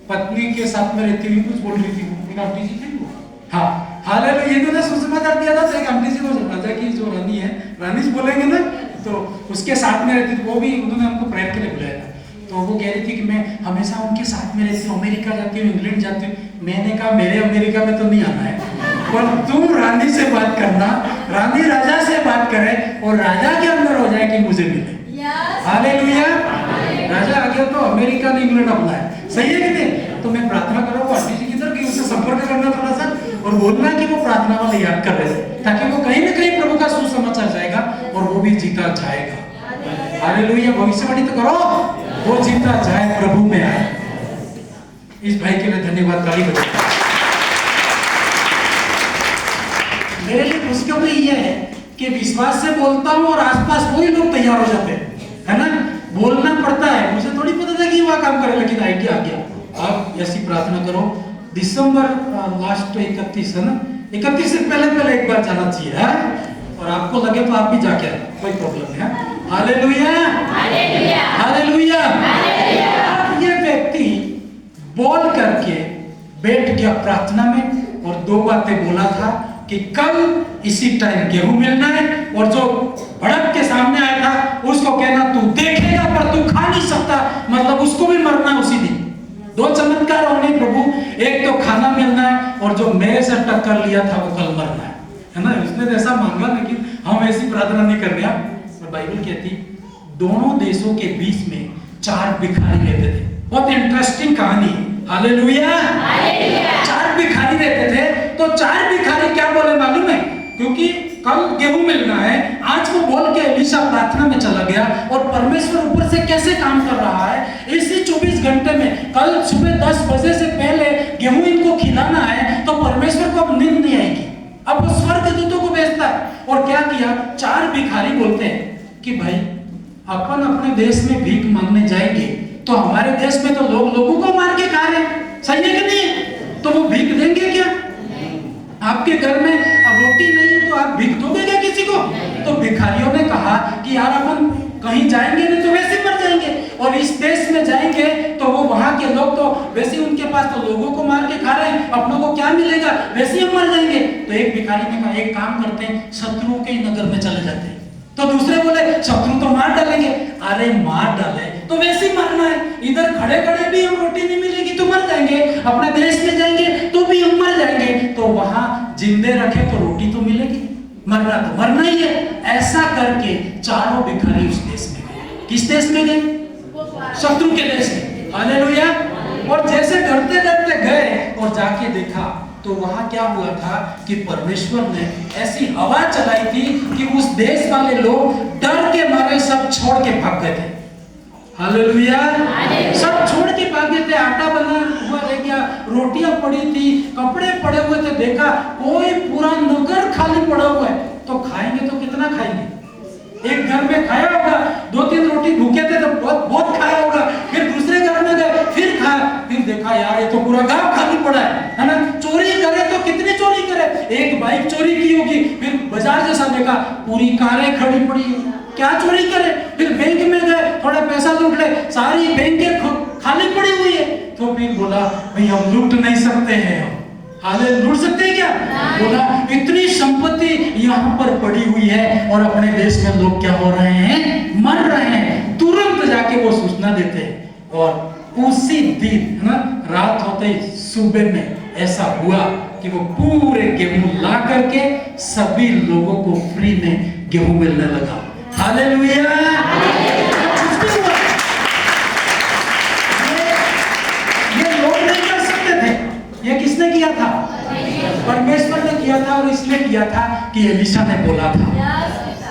पत्नी के साथ में रहती हुई कुछ बोल रही थी, एक आंटी जी थी वो। हाँ हालेलुया, ये तो सुसमाचार दिया था, तो एक आंटी जी को राजा की जो रानी है, रानी से बोलेंगे ना, तो उसके साथ में रहती थी, वो भी उन्होंने हमको प्रेयर के लिए बुलाया था। तो वो कह रही थी कि मैं हमेशा उनके साथ में रहती हूँ, अमेरिका जाती हूँ, इंग्लैंड जाती हूँ। मैंने कहा मेरे अमेरिका में तो नहीं आना है, पर तुम रानी से बात करना, रानी राजा से बात करे और राजा के अंदर हो जाए कि मुझे मिले। हालेलुया। राजा आ गया तो अमेरिका नहीं इंग्लैंड अपना है, सही है कि नहीं? तो मैं प्रार्थना कर रहा हूँ आंटी जी की तरफ कि उससे संपर्क करना थोड़ा सा, और बोलना कि वो प्रार्थना वाले याद कर रहे थे, ताकि वो कहीं ना कहीं प्रभु का सुसमाचार जाएगा और वो भी जीता जाएगा। हालेलुया। भविष्यवाणी तो करो, वो जीता जाए, प्रभु में आए। इस भाई के लिए धन्यवाद, ताली बजाओ। मेरे लिए खुशखबरी ये है कि विश्वास से बोलता हूँ और आसपास वही लोग तैयार हो जाते हैं, है ना? बोलना पड़ता है, मुझे थोड़ी पता था कि वह काम करे, लेकिन आइडिया आ गया। आप ऐसी प्रार्थना करो, दिसंबर लास्ट 31 है ना, 31 से पहले एक बार जाना चाहिए, है? और आपको लगे तो आप भी जाके आए, कोई प्रॉब्लम नहीं है। Hallelujah, hallelujah, hallelujah. ये व्यक्ति बोल करके बैठ गया प्रार्थना में और 2 बातें बोला था कि कल इसी टाइम गेहूं मिलना है, और जो भड़क के सामने आया था उसको कहना तू देखेगा पर तू खा नहीं सकता, मतलब उसको भी मरना उसी दिन। 2 चमत्कार होने प्रभु, एक तो खाना मिलना है और जो मेरे से टक्कर लिया था वो कल मरना है ना? उसने तो ऐसा मांगा, लेकिन हम ऐसी प्रार्थना नहीं कर रहे। बाइबल कहती दोनों देशों के बीच में 4 भिखारी रहते थे। बहुत इंटरेस्टिंग कहानी। Hallelujah, hallelujah. 4 भिखारी रहते थे, तो 4 भिखारी क्या बोले मालूम है? क्योंकि कल गेहूं मिलना है, आज वो बोल के एलीशा प्रार्थना में चला गया, और परमेश्वर ऊपर से कैसे काम कर रहा है। इसी 24 घंटे में कल सुबह 10 बजे से पहले गेहूं इनको खिलाना है, तो तो परमेश्वर को अब नींद नहीं आएगी। अब वो स्वर्गदूतों को भेजता है। और क्या किया, 4 भिखारी बोलते हैं कि भाई अपन अपने देश में भीख मांगने जाएंगे तो हमारे देश में तो लोग लोगों को मार के खा रहे हैं, सही है कि नहीं? तो वो भीख देंगे क्या? आपके घर में अब रोटी नहीं है तो आप भीख दोगे क्या किसी को? तो भिखारियों ने कहा कि यार अपन कहीं जाएंगे नहीं तो वैसे मर जाएंगे, और इस देश में जाएंगे तो वो वहां के लोग तो वैसे उनके पास तो लोगों को मार के खा रहे हैं, अपनों को क्या मिलेगा, वैसे ही हम मर जाएंगे। तो एक भिखारी ने कहा एक काम करते हैं, शत्रुओं के नगर में चले जाते हैं। तो दूसरे बोले शत्रु तो मार डालेंगे। अरे मार डाले तो वैसे ही मरना है, इधर खड़े खड़े भी हम रोटी नहीं मिलेगी तो मर जाएंगे, अपने देश में जाएंगे तो भी हम मर जाएंगे, तो वहां जिंदे रखे तो रोटी तो मिलेगी, मरना तो मरना ही है। ऐसा करके चारों भिखारी उस देश में गए। किस देश में गए? शत्रु के देश में। हालेलुया। और जैसे डरते डरते गए और जाके देखा तो वहां क्या हुआ था कि परमेश्वर ने ऐसी हवा चलाई थी कि उस देश वाले लोग डर के मारे सब छोड़ के भाग गए थे। हालेलुया। सब छोड़ के भाग गए थे। आटा बना हुआ रह गया, रोटियां पड़ी थी, कपड़े पड़े हुए थे, देखा कोई पूरा नगर खाली पड़ा हुआ है। तो खाएंगे तो कितना खाएंगे? एक घर में खाया होगा, 2-3 रोटी भूखे थे तो बहुत बहुत खाया होगा, फिर दूसरे घर में गए फिर खाया, फिर देखा यार ये तो पूरा गांव खाली पड़ा है ना? चोरी करे तो कितनी चोरी करे? एक बाइक चोरी की होगी, फिर बाजार जैसा देखा पूरी कारें खड़ी पड़ी है, क्या चोरी करे? फिर बैंक में गए, थोड़ा पैसा लूट ले, सारी बैंकें खाली पड़ी हुई है। तो फिर बोला भाई हम लूट नहीं सकते हैं, हाले लूट सकते हैं क्या? बोला इतनी संपत्ति यहाँ पर पड़ी हुई है और अपने देश में लोग क्या हो रहे हैं? मर रहे हैं। तुरंत जाके वो सूचना देते हैं और उसी दिन है ना, रात होते ही सुबह में ऐसा हुआ कि वो पूरे गेहूं ला करके सभी लोगों को फ्री में गेहूं मिलने लगा। हालेलुया। ये लोग नहीं कर सकते थे, ये किसने किया था? परमेश्वर ने किया था। और इसलिए किया था कि एलीशा ने बोला था।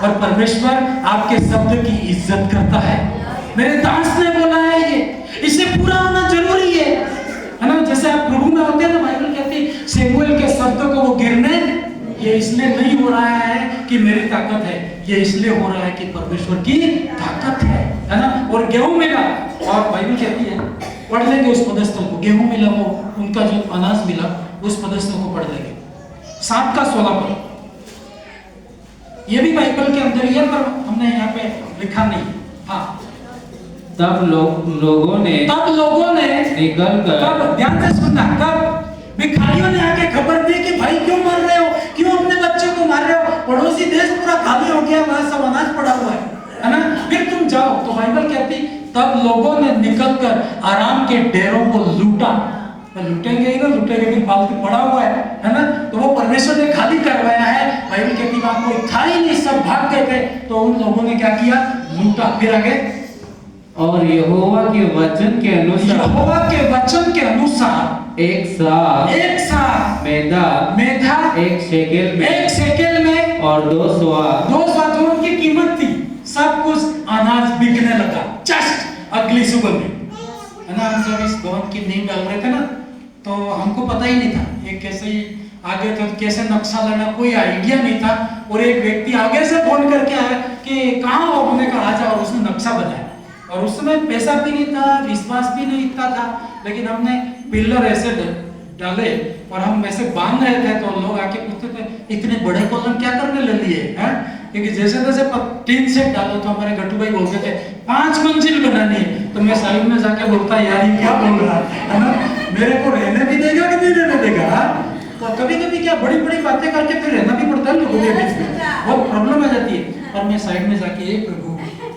और परमेश्वर आपके शब्द की इज्जत करता है। मेरे दास ने बोला है ये, इसे पूरा होना जरूरी है ना? जैसे आप प्रभु में होते हैं ना, बाइबल कहती है शमूएल के शब्दों को वो गिरने, ये इसलिए नहीं हो रहा है कि मेरी ताकत है, ये इसलिए हो रहा है कि परमेश्वर की ताकत है ना? और गेहूं मिला, और बाइबल कहती है पढ़ लेंगे उस पदस्थल को, गेहूं मिला, वो उनका जो अनाज मिला उस पदस्थल को पढ़ लेंगे, 7 का 16 पद। ये भी बाइबल के अंदर ही है पर हमने यहाँ पे लिखा नहीं। हाँ, तब लोगों ने निकल कर, कब, ध्यान से सुनना, कब भिखारियों ने आके खबर दी कि भाई क्यों मर रहे हो, क्यों अपने बच्चों को मार रहे हो, पड़ोसी देश पूरा खाली हो गया, वहां सब अनाज पड़ा हुआ है ना, फिर तुम जाओ। तो बाइबल कहती तब लोगों ने निकलकर आराम के डेरों को लूटा। तो लूटेंगे ही ना, लूटेंगे भी, फालतू पड़ा हुआ है ना? तो वो परमेश्वर ने खाली करवाया है। बाइबल कहती वहां कोई था ही नहीं, सब भाग गए थे। तो उन लोगों ने क्या किया? लूटा। फिर आगे, और यहोवा के वचन के अनुसार एक सा मेधा एक शेकेल में और 2 सवा दोनों की कीमत थी। सब कुछ अनाज बिकने लगा जस्ट अगली सुबह में, है ना? हम जब इस भवन की नींव डाल रहे थे ना, तो हमको पता ही नहीं था ये कैसे ही आगे तो कैसे नक्शा लेना, कोई आइडिया नहीं था। और एक व्यक्ति आगे से फोन करके आया कि कहाँ हो, हमने कहा आ जाओ, और उसने नक्शा बनाया। और उस समय पैसा भी नहीं था, विश्वास भी नहीं इतना था, लेकिन हमने पिलर ऐसे डाले और हम वैसे बांध रहे थे। तो लोग आके पूछते थे इतने बड़े कॉलम क्या करने ले लिए हैं? क्योंकि जैसे तैसे टीन सेट डालो। तो हमारे गट्टू भाई बोलते थे 5 मंजिल बनानी है। तो मैं साइड में जाके बोलता यार ये क्या बोल रहा है ना, मेरे को रहने भी देगा कि नहीं रहने देगा? तो कभी कभी क्या बड़ी बड़ी बातें करके फिर रहना भी पड़ता है लोगों के बीच में, बहुत प्रॉब्लम आ जाती है। और मैं साइड में जाके प्रभु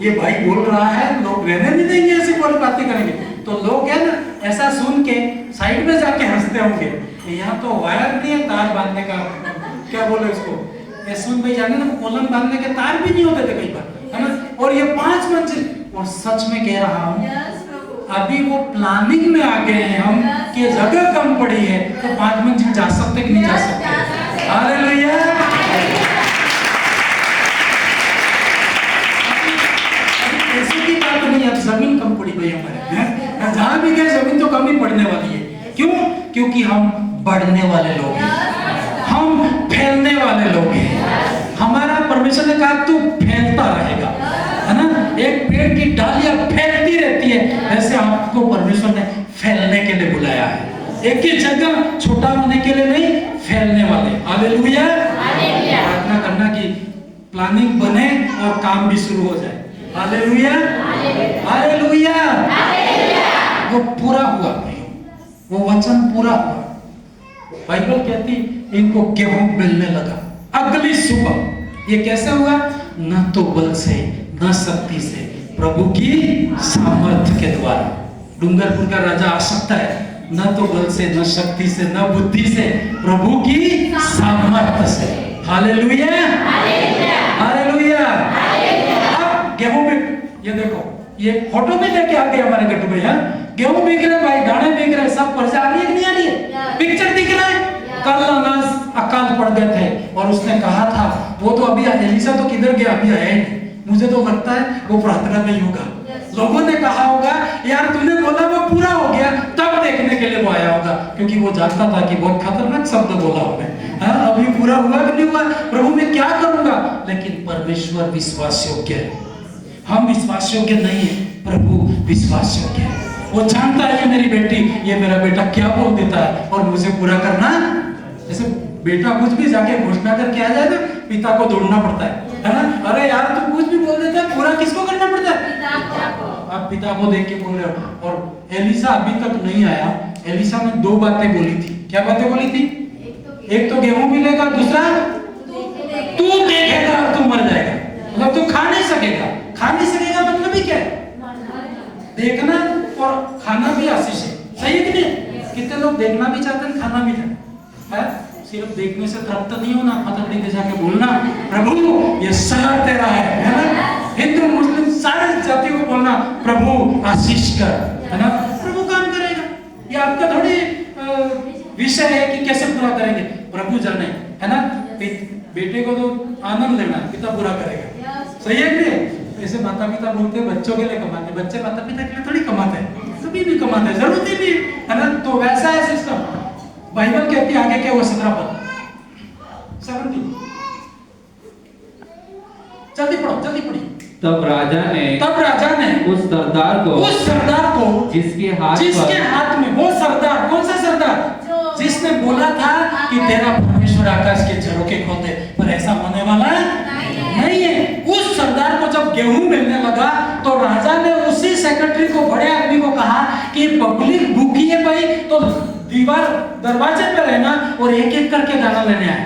ये भाई बोल रहा है, लोग रहने नहीं देंगे, ऐसी बड़ी बातें करेंगे। तो लोग है ना ऐसा सुन के साइड में जाके हंसते होंगे, यहाँ तो वायर नहीं है तार बांधने का, क्या बोले उसको, सुन भाई जाने ना, कॉलम बांधने के तार भी नहीं होते थे कई बार, है ना? और ये 5 मंजिल, और सच में कह रहा हूँ अभी वो प्लानिंग में आ गए हैं हम कि जगह कम पड़ी है तो 5 मंजिल जा सकते कि नहीं जा सकते? हालेलुया। ऐसी की बात नहीं, अब जमीन कम पड़ी भाई हमारे, जहां भी गए जमीन तो कम ही पड़ने वाली है। क्यों? क्योंकि हम बढ़ने वाले लोग हैं, हम फैलने वाले लोग हैं। हमारा परमेश्वर ने कहा तू फैलता रहेगा, है ना। एक पेड़ की डालियां फैलती रहती है, ऐसे आपको परमेश्वर ने फैलने के लिए बुलाया है। एक ही जगह छोटा होने के लिए नहीं, फैलने वाले। हालेलुया। प्रार्थना करना कि प्लानिंग बने और काम भी शुरू हो जाए। Hallelujah, hallelujah. वो पूरा हुआ, वो वचन पूरा हुआ। बाइबल कहती इनको गेहूं मिलने लगा अगली सुबह। ये कैसे हुआ? न तो बल से न शक्ति से, प्रभु की सामर्थ्य के द्वारा। डूंगरपुर का राजा आ सकता है, न तो बल से न शक्ति से न बुद्धि से, प्रभु की सामर्थ्य से। Hallelujah, hallelujah. अब गेहूं में ये देखो, ये फोटो में लेके आ गए हमारे गड्ढू में। यहाँ गेहूं बिक रहे भाई, दाने बिक रहे, सब पर्चा आ रही है कि नहीं आ रही है? पिक्चर दिख रहा है। कल अनाज अकाल पड़ गए थे और उसने कहा था, वो तो अभी एलिशा तो किधर गया, अभी आया ही नहीं। मुझे तो लगता है वो प्रार्थना में ही होगा। लोगों ने कहा होगा यार तूने बोला वो पूरा हो गया, तब देखने के लिए वो आया होगा, क्योंकि वो जानता था कि बहुत खतरनाक शब्द बोला होगा। हाँ, अभी पूरा हुआ कि नहीं हुआ, प्रभु मैं क्या करूंगा? लेकिन परमेश्वर विश्वास योग्य है, हम विश्वास योग्य नहीं है, प्रभु विश्वास योग्य है। वो जानता है ये मेरी बेटी, ये मेरा बेटा क्या बोल देता है और मुझे पूरा करना। जैसे बेटा कुछ भी जाके घोषणा करके आ जाए ना, पिता को दौड़ना पड़ता है ना। अरे यार तू कुछ भी बोल देता है, पूरा किसको करना पड़ता है? आप पिता को देख के बोल रहे हो। और एलिशा अभी तक नहीं आया। एलिशा ने दो बातें बोली थी। क्या बातें बोली थी? एक तो गेहूं मिलेगा, दूसरा तू देखेगा और तू मर जाएगा। मतलब तू खा नहीं सकेगा। खा नहीं सकेगा मतलब ही क्या है? देखना और खाना भी आशीष है, सही है कि नहीं? कितने लोग देखना भी चाहते हैं, खाना भी चाहते हैं। सिर्फ देखने से तृप्त नहीं होना, पता के जाके बोलना प्रभु ये शहर तेरा है ना। हिंदू मुस्लिम सारे जातियों को बोलना प्रभु आशीष कर, है ना। प्रभु काम करेगा। ये आपका थोड़ी विषय है कि कैसे पूरा करेंगे, प्रभु जाने, है ना। बेटे को तो आनंद लेना, पिता पूरा करेगा, सही है कि नहीं? ऐसे माता पिता बोलते हैं बच्चों के लिए कमाते, बच्चे माता पिता के लिए थोड़ी कमाते हैं, कभी नहीं कमाते, जरूरत ही नहीं, है ना। तो वैसा है सिस्टम। बाइबल कहती है आगे क्या हुआ? 17 पद, 17 जल्दी पढ़ो, जल्दी पढ़िए। तब राजा ने उस सरदार को जिसके हाथ में वो सरदार, कौन सा सरदार? जिसने बोला था कि तेरा परमेश्वर आकाश के झरोखे खोदे, पर ऐसा होने वाला नहीं है। उस सरदार को जब गेहूं मिलने लगा तो राजा ने उसी सेक्रेटरी को, बड़े आदमी को कहा कि पब्लिक भूखी है भाई, तो दीवार दरवाजे पे रहना और एक एक करके दाना लेने आए।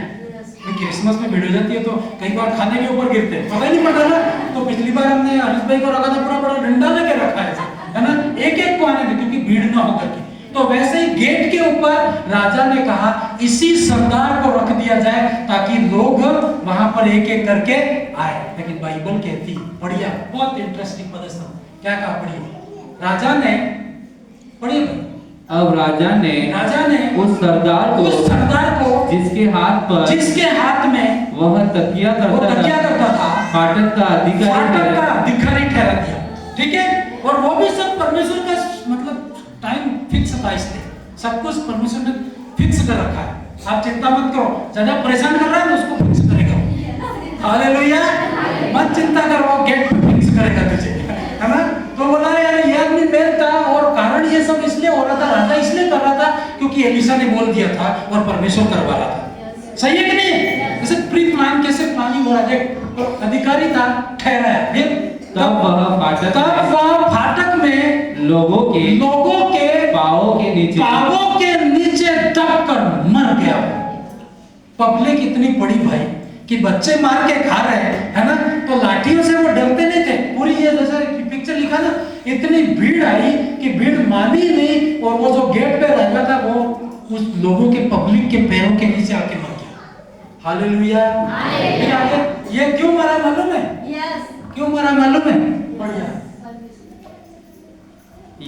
क्रिसमस में भीड़ हो जाती है तो कई बार खाने के ऊपर गिरते हैं, पता ही नहीं पड़ता ना। तो पिछली बार हमने हरीश भाई को रखा था, पूरा बड़ा डंडा लेके रखा है ना, एक एक को आने दे, क्योंकि भीड़ ना हो करके। तो वैसे ही गेट के ऊपर राजा ने कहा इसी सरदार को रख दिया जाए ताकि लोग वहां पर एक एक करके आए। लेकिन बाइबल कहती, बढ़िया, बहुत इंटरेस्टिंग पद है, क्या कहा? पढ़िए। राजा ने, पढ़िए। अब राजा ने उस सरदार को जिसके हाथ में वह तकिया करता था, फाटक का अधिकारी ठहरा दिया। ठीक है। और वो भी सब परमेश्वर का मतलब टाइम फिक्स था, इसलिए सब कुछ परमेश्वर ने फिक्स कर रखा है। आप चिंता मत करो, ज्यादा परेशान कर रहा है तो उसको फिक्स करेगा। हालेलुया। मत चिंता करो, गेट पे फिक्स करेगा तुझे, है ना। तो बोला यार ये आदमी मेल था, और कारण ये सब इसलिए हो रहा था, राजा इसलिए कर रहा था क्योंकि एलिशा ने बोल दिया था और परमेश्वर करवा रहा था, सही है कि नहीं? जैसे प्री प्लान कैसे प्लानिंग हो रहा है। तो अधिकारी था, ठहराया। फिर तब वह फाटक में लोगों के पांवों के नीचे दबकर मर गया। पब्लिक इतनी बड़ी भाई कि बच्चे मार के खा रहे हैं, है ना। तो लाठियों से वो डरते नहीं थे। पूरी ये जैसा पिक्चर लिखा ना, इतनी भीड़ आई कि भीड़ मानी नहीं, और वो जो गेट पे रहता था वो उस लोगों के, पब्लिक के पैरों के नीचे आके मर गया। हालेलुया। ये क्यों मरा मालूम है? क्यों मरा मालूम है? बढ़िया।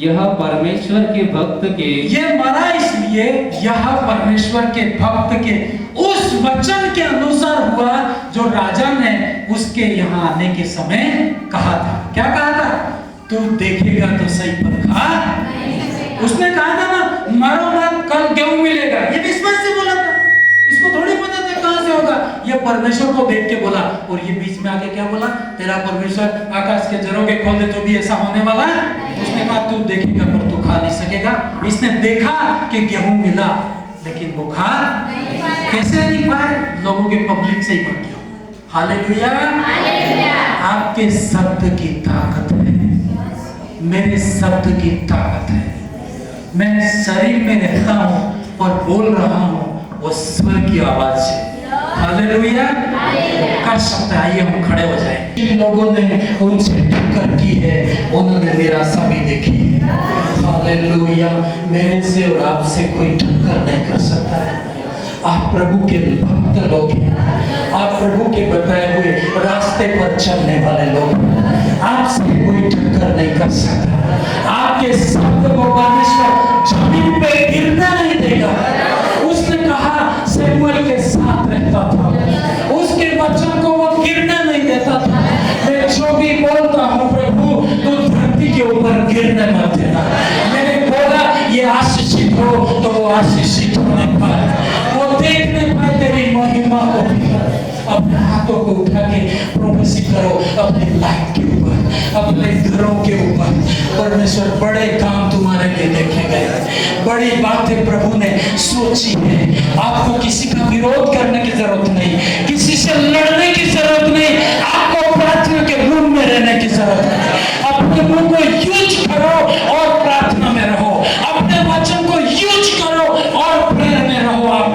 यह परमेश्वर के भक्त के, ये मरा इसलिए यह परमेश्वर के भक्त के उस वचन के अनुसार हुआ जो राजा ने उसके यहाँ आने के समय कहा था। क्या कहा था? तू देखेगा तो सही पर खा। उसने कहा था ना, मरो मत, कल गेहूं मिलेगा। ये विश्वास ये परमेश्वर को देख के बोला, और ये बीच में आके क्या बोला, तेरा परमेश्वर आकाश के झरोखे खोल दे तो भी ऐसा होने वाला है। उसने कहा तू देखेगा पर तू खा नहीं सकेगा। इसने देखा कि गेहूं मिला, लेकिन वो खा कैसे नहीं पाए, लोगों के पब्लिक से ही मर गया। हालेलुया। आपके शब्द की ताकत है, मेरे शब्द की ताकत है। मैं शरीर में रहता हूँ और बोल रहा हूँ, वो स्वर की आवाज है। हालेलुया। कर सकते हैं। आइए हम खड़े हो जाएं। जिन लोगों ने उनसे टक्कर की है उन्होंने निराशा भी देखी है। हालेलुया। मेरे से और आपसे कोई टक्कर नहीं कर सकता है। आप प्रभु के भक्त लोग हैं, आप प्रभु के बताए हुए रास्ते पर चलने वाले लोग हैं। आपसे कोई टक्कर नहीं कर सकता। आपके शब्द को परमेश्वर जमीन पे गिरना नहीं देगा। उसने कहा सैमुएल के साथ रहता था, उसके वचन को वो गिरना नहीं देता था। मैं जो भी बोलता हूँ प्रभु, तो धरती के ऊपर गिरने मत देना। मैंने बोला ये आशीषित हो तो वो आशीषित होने पाए, वो देखने पाए तेरी महिमा को। अपने हाथों को उठा के प्रोफेसी करो अपने लाइफ के ऊपर, अपने घरों के ऊपर। परमेश्वर बड़े काम तुम्हारे लिए देखे गए, बड़ी बातें प्रभु ने सोची है। आपको किसी का विरोध करने की जरूरत नहीं, किसी से लड़ने की जरूरत नहीं, आपको प्रार्थना के रूम में रहने की जरूरत है। अपने मुंह को यूज करो और प्रार्थना में रहो, अपने वचन को यूज करो और प्रेयर में रहो। आप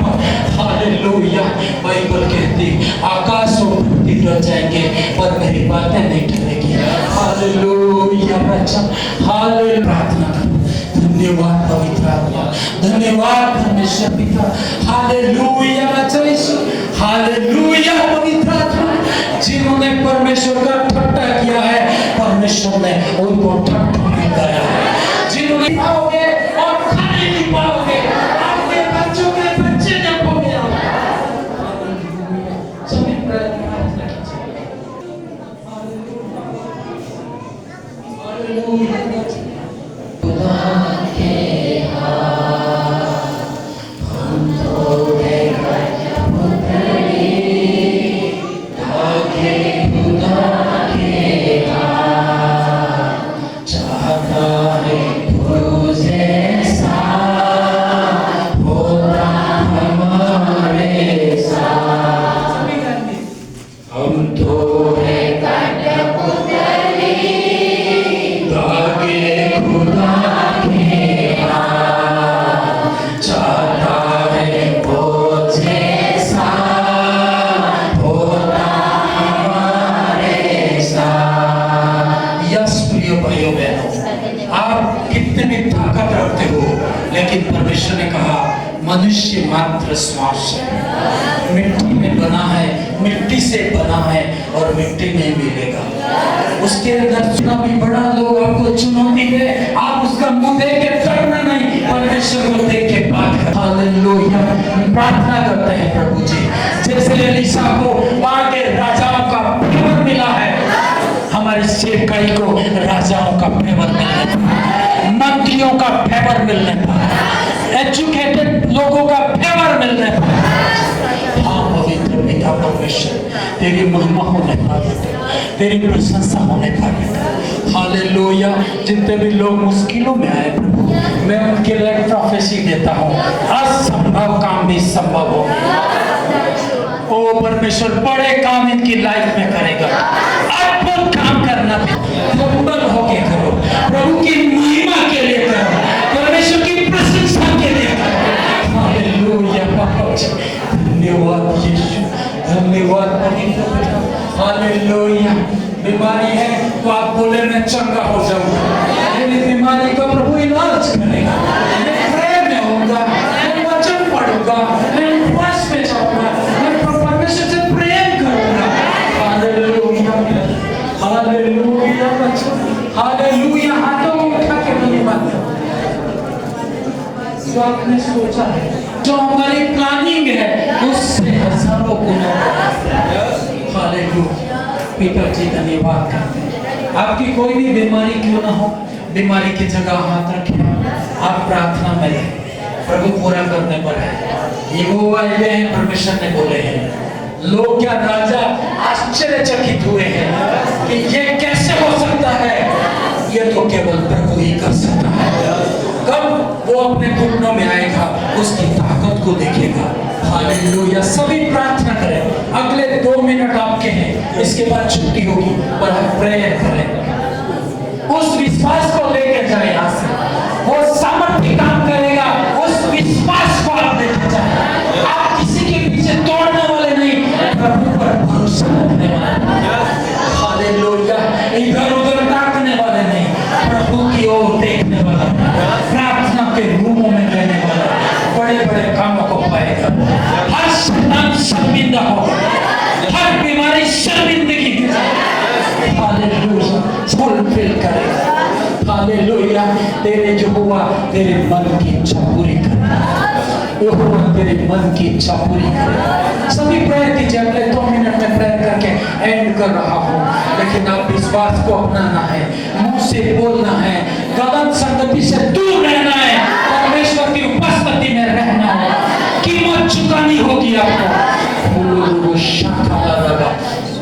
हालेलुया। बाइबल कहती आकाश और पृथ्वी रह जाएंगे पर मेरी बातें नहीं टलेगी। हालेलुया। हालेलुया। प्रार्थना करो। धन्यवाद पवित्र आत्मा, धन्यवाद परमेश्वर पिता। हालेलुया। हालेलुया। पवित्र आत्मा, जिन्होंने परमेश्वर का ठट्टा किया है परमेश्वर ने उनको ठट्टा में कराया है। जिन्होंने पाओगे और खाने नहीं पाओगे, आपके बच्चों के बच्चे जब हो गया। सभी प्रार्थना कीजिए। हालेलुया। परमेश्वर ने कहा मनुष्य मात्र श्वास है, मिट्टी में बना है, मिट्टी से बना है और मिट्टी में मिलेगा। उसके अंदर चुना भी बड़ा लोग आपको चुनौती दे, आप उसका मुंह देख के डरना नहीं, परमेश्वर को देख के बात कर। हालेलुया। प्रार्थना करते हैं प्रभु जी, जैसे एलीशा को वहां के राजाओं का फेवर मिला है, हमारे सेवकाई को राजाओं का फेवर मिलने पाए, मंत्रियों का फेवर मिलने पाए, एजुकेटेड लोगों का फेवर मिलने पाए। हाँ पवित्र पिता परमेश्वर, तेरी महिमा होने पाए, तेरी प्रशंसा होने पाए। हालेलुया। जितने भी लोग मुश्किलों में आए प्रभु, मैं उनके लिए प्रोफेसी देता हूँ, असंभव काम भी संभव हो। ओ परमेश्वर बड़े काम इनकी लाइफ में करेगा। अद्भुत काम करना हुम्बल होके करो, प्रभु की महिमा के लिए करो, परमेश्वर की प्रशंसा के लिए करो। हालेलुया। धन्यवाद यीशु, धन्यवाद पवित्र पिता। हालेलुया। बीमारी है तो आप बोले मैं चंगा हो जाऊंगा, मेरी बीमारी का प्रभु इलाज करेगा। मैं प्रेम में होऊंगा, मैं वचन पढ़ूंगा, मैं उपवास में जाऊंगा, मैं परमेश्वर से प्रेम करूंगा। हालेलुया। हालेलुया। हालेलुया। हाथों को उठा के धन्यवाद करो। जो आपने सोचा है, जो हमारी प्लानिंग है, उससे हजारों गुना। हालेलुया। पिता जी धन्यवाद करते हैं। आपकी कोई भी बीमारी क्यों ना हो, बीमारी की जगह हाथ रखें, आप प्रार्थना में रहें, प्रभु पूरा करने पर है। ये वो वायदे हैं परमेश्वर ने बोले हैं, लोग क्या राजा आश्चर्यचकित हुए हैं कि ये कैसे हो सकता है। ये तो केवल प्रभु ही कर सकता है। कब वो अपने घुटनों में आएगा, उसकी ताकत को देखेगा। हालेलुया। सभी प्रार्थना करें। अगले 2 मिनट आपके हैं, इसके बाद छुट्टी होगी, पर हम प्रेयर करें। उस विश्वास को लेकर जाए यहाँ से, वो सामर्थ्य काम करेगा। उस विश्वास को आप लेकर जाए। आप किसी के पीछे तोड़ने वाले नहीं, प्रभु पर भरोसा रखने वाले। हालेलुया। इधर उधर ताकने वाले नहीं, प्रभु की ओर देखने वाला, प्रार्थना के रूमों में रहने वाला, बड़े बड़े कामों को पाएगा। हर शैतान शर्मिंदा होगा, हर बीमारी शर्मिंदगी की जाए। हालेलुया। फुलफिल करेगा। हालेलुया। तेरे जो हुआ, तेरे मन की इच्छा पूरी करेगा। यहोवा तेरे मन की इच्छा पूरी करेगा। सभी प्रेयर कीजिए। अगले 2 मिनट में प्रेयर करके एंड कर रहा हूँ, लेकिन आप विश्वास को अपनाना है, मुंह से बोलना है, गलत संगति से दूर रहना है, परमेश्वर की उपस्थिति में रहना है। कीमत चुकानी होगी आपको।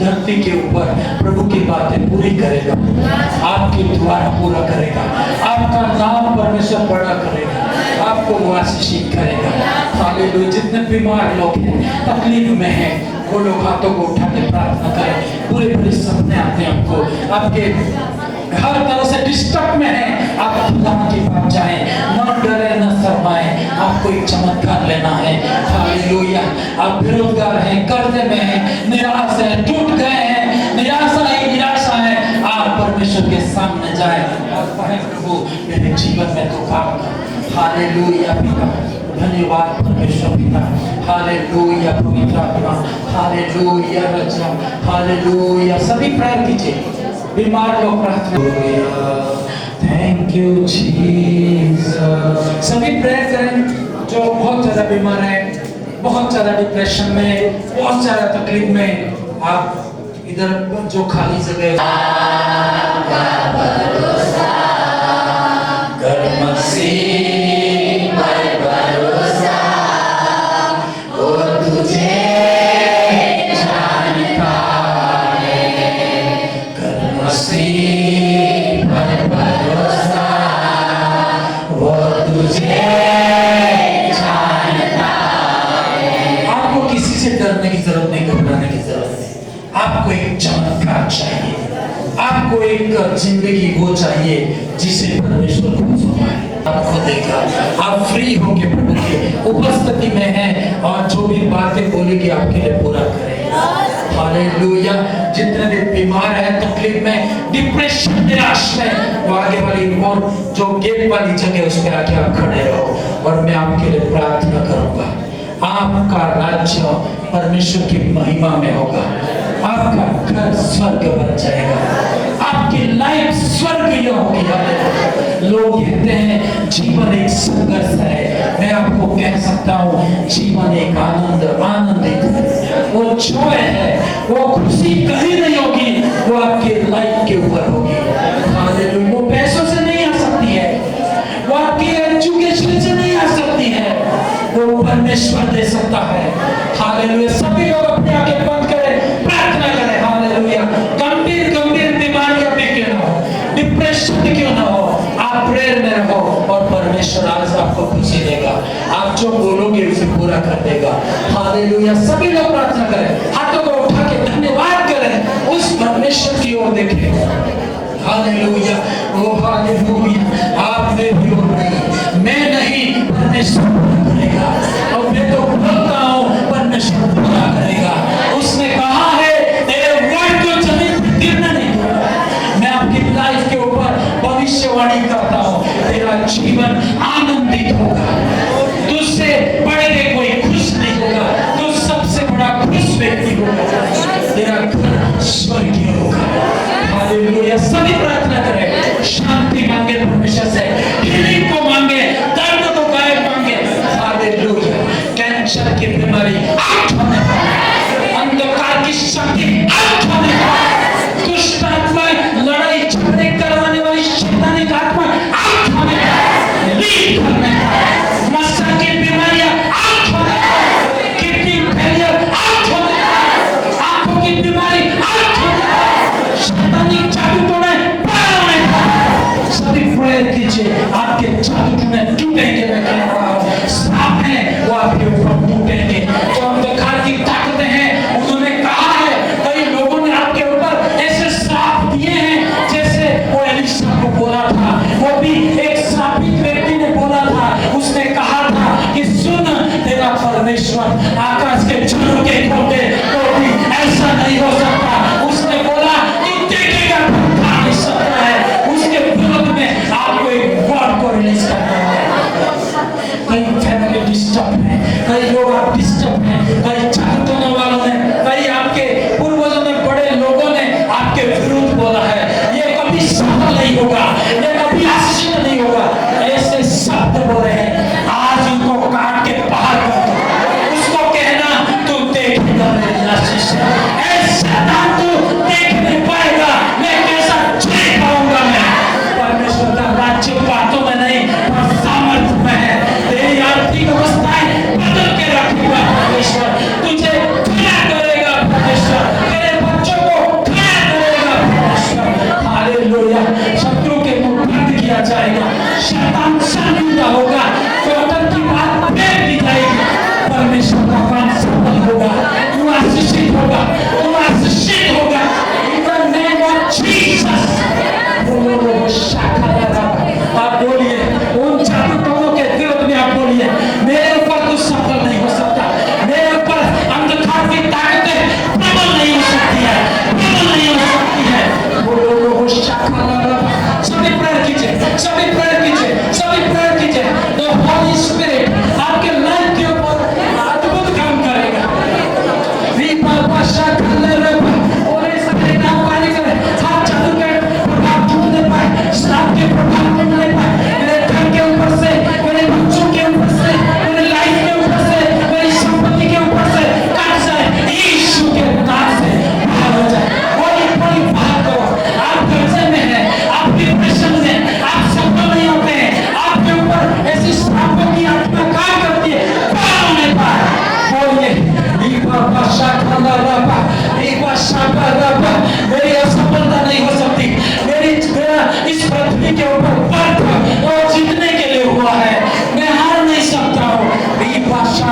धरती के ऊपर प्रभु की बातें पूरी करेगा, आपके द्वारा पूरा करेगा, आपका नाम परमेश्वर बड़ा करेगा, आपको वो आशीषित करेगा। हालेलुया। जितने बीमार लोग हैं, तकलीफ में हैं, वो लोग हाथों को उठा के प्रार्थना करें। पूरे पूरे सपने आते हैं आपको, आपके हर तरह से डिस्टर्ब में है, आप खुदा के पास जाएं, न डरे न शर्माएं। आपको एक चमत्कार लेना है। हालेलुया। आप बेरोजगार हैं, कर्जे में हैं, निराश हैं, टूट गए हैं, निराशा है, आप परमेश्वर के सामने जाएं और कहें, प्रभु मेरे जीवन में तो काम कर। हालेलुया पिता। धन्यवाद परमेश्वर पिता। हालेलुया पवित्र आत्मा। हालेलुया रजा। हालेलुया। सभी प्रेयर कीजिए। बीमार लोग प्रार्थना। Thank you Jesus. सभी प्रेयर करें जो बहुत ज्यादा बीमार है, बहुत ज्यादा डिप्रेशन में, बहुत ज्यादा तकलीफ में। आप इधर जो खाली जगह डरने की जरूरत नहीं, घबराने की जरूरत नहीं। आपको एक चमत्कार चाहिए, आपको एक जिंदगी वो चाहिए जिसे परमेश्वर को सौंपाए, आपको देगा। आप फ्री होके प्रभु की उपस्थिति में हैं और जो भी बातें बोलेगी आपके लिए पूरा करेगा। हालेलुया। जितने भी बीमार हैं, तकलीफ में, डिप्रेशन, निराश में, वो आगे वाली और जो गेट वाली जगह उस पर आके आप खड़े रहो और मैं आपके लिए प्रार्थना करूंगा। आपका राज्य परमेश्वर की महिमा में होगा, आपका घर स्वर्ग बन जाएगा, आपकी लाइफ स्वर्गीय होगी। लोग कहते हैं जीवन एक संघर्ष है, मैं आपको कह सकता हूँ जीवन एक आनंदित है। वो जॉय है, वो खुशी कहीं नहीं होगी, वो आपके लाइफ के ऊपर होगी। हालेलुया। वो पैसों से नहीं आ सकती है, वो आपकी एजुकेशन से नहीं आ सकती है, वो परमेश्वर दे सकता है। हालेलुया। सभी लोग अपने आगे बंद करें, प्रार्थना करें। हालेलुया। गंभीर बीमारियां भी क्यों ना हो, डिप्रेशन क्यों ना हो, आप प्रेयर में रहो और परमेश्वर आज आपको खुशी देगा। आप जो बोलोगे उसे पूरा कर देगा। हालेलुया। सभी लोग प्रार्थना करें, हाथों को उठा के धन्यवाद करें, उस परमेश्वर की ओर देखें। हालेलुया। ओ हालेलुया। आप मेरी ओर नहीं, मैं नहीं, परमेश्वर करेगा। और मैं तो बोलता हूँ परमेश्वर पूरा करेगा। उसने कहा है तेरे वर्ड को जमीन पर गिरना नहीं दूंगा। मैं आपकी लाइफ के ऊपर भविष्यवाणी करता हूँ, तेरा जीवन आनंदित होगा, तुझसे बढ़ के कोई खुश नहीं होगा, तू सबसे बड़ा खुश व्यक्ति होगा, तेरा घर स्वर्गीय होगा। हालेलुया। सभी प्रार्थना करें, शांति मांगे परमेश्वर से, हीलिंग को मांगे, दर्द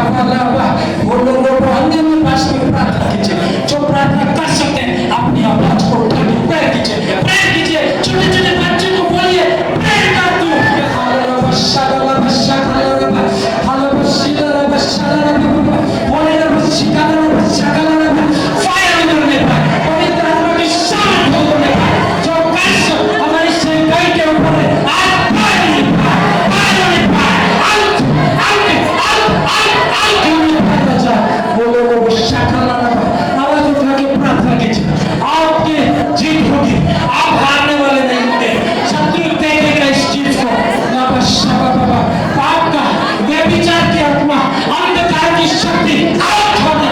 वो लोगों को अन्य में भाषा में प्रार्थना कीजिए। जो प्रार्थना कर सकते हैं अपनी आवाज को उठा के प्रेयर कीजिए, प्रेयर कीजिए। छोटे छोटे बच्चे को बोलिए प्रेयर कर दो। फायर उतरने पर, पवित्र आत्मा की सामर्थ उतरने पर, जो कष्ट हमारी सेवकाई के ऊपर है आज फायर होने पर, फायर होने पर, आउट होने पर बचा। वो लोगों को शाखा लाना पर आवाज उठा के प्रार्थना कीजिए। आपकी जीत होगी, आप हारने वाले नहीं होंगे। शत्रु देखेगा इस चीज को। पाप का, व्यभिचार की आत्मा, अंधकार की शक्ति आउट होने।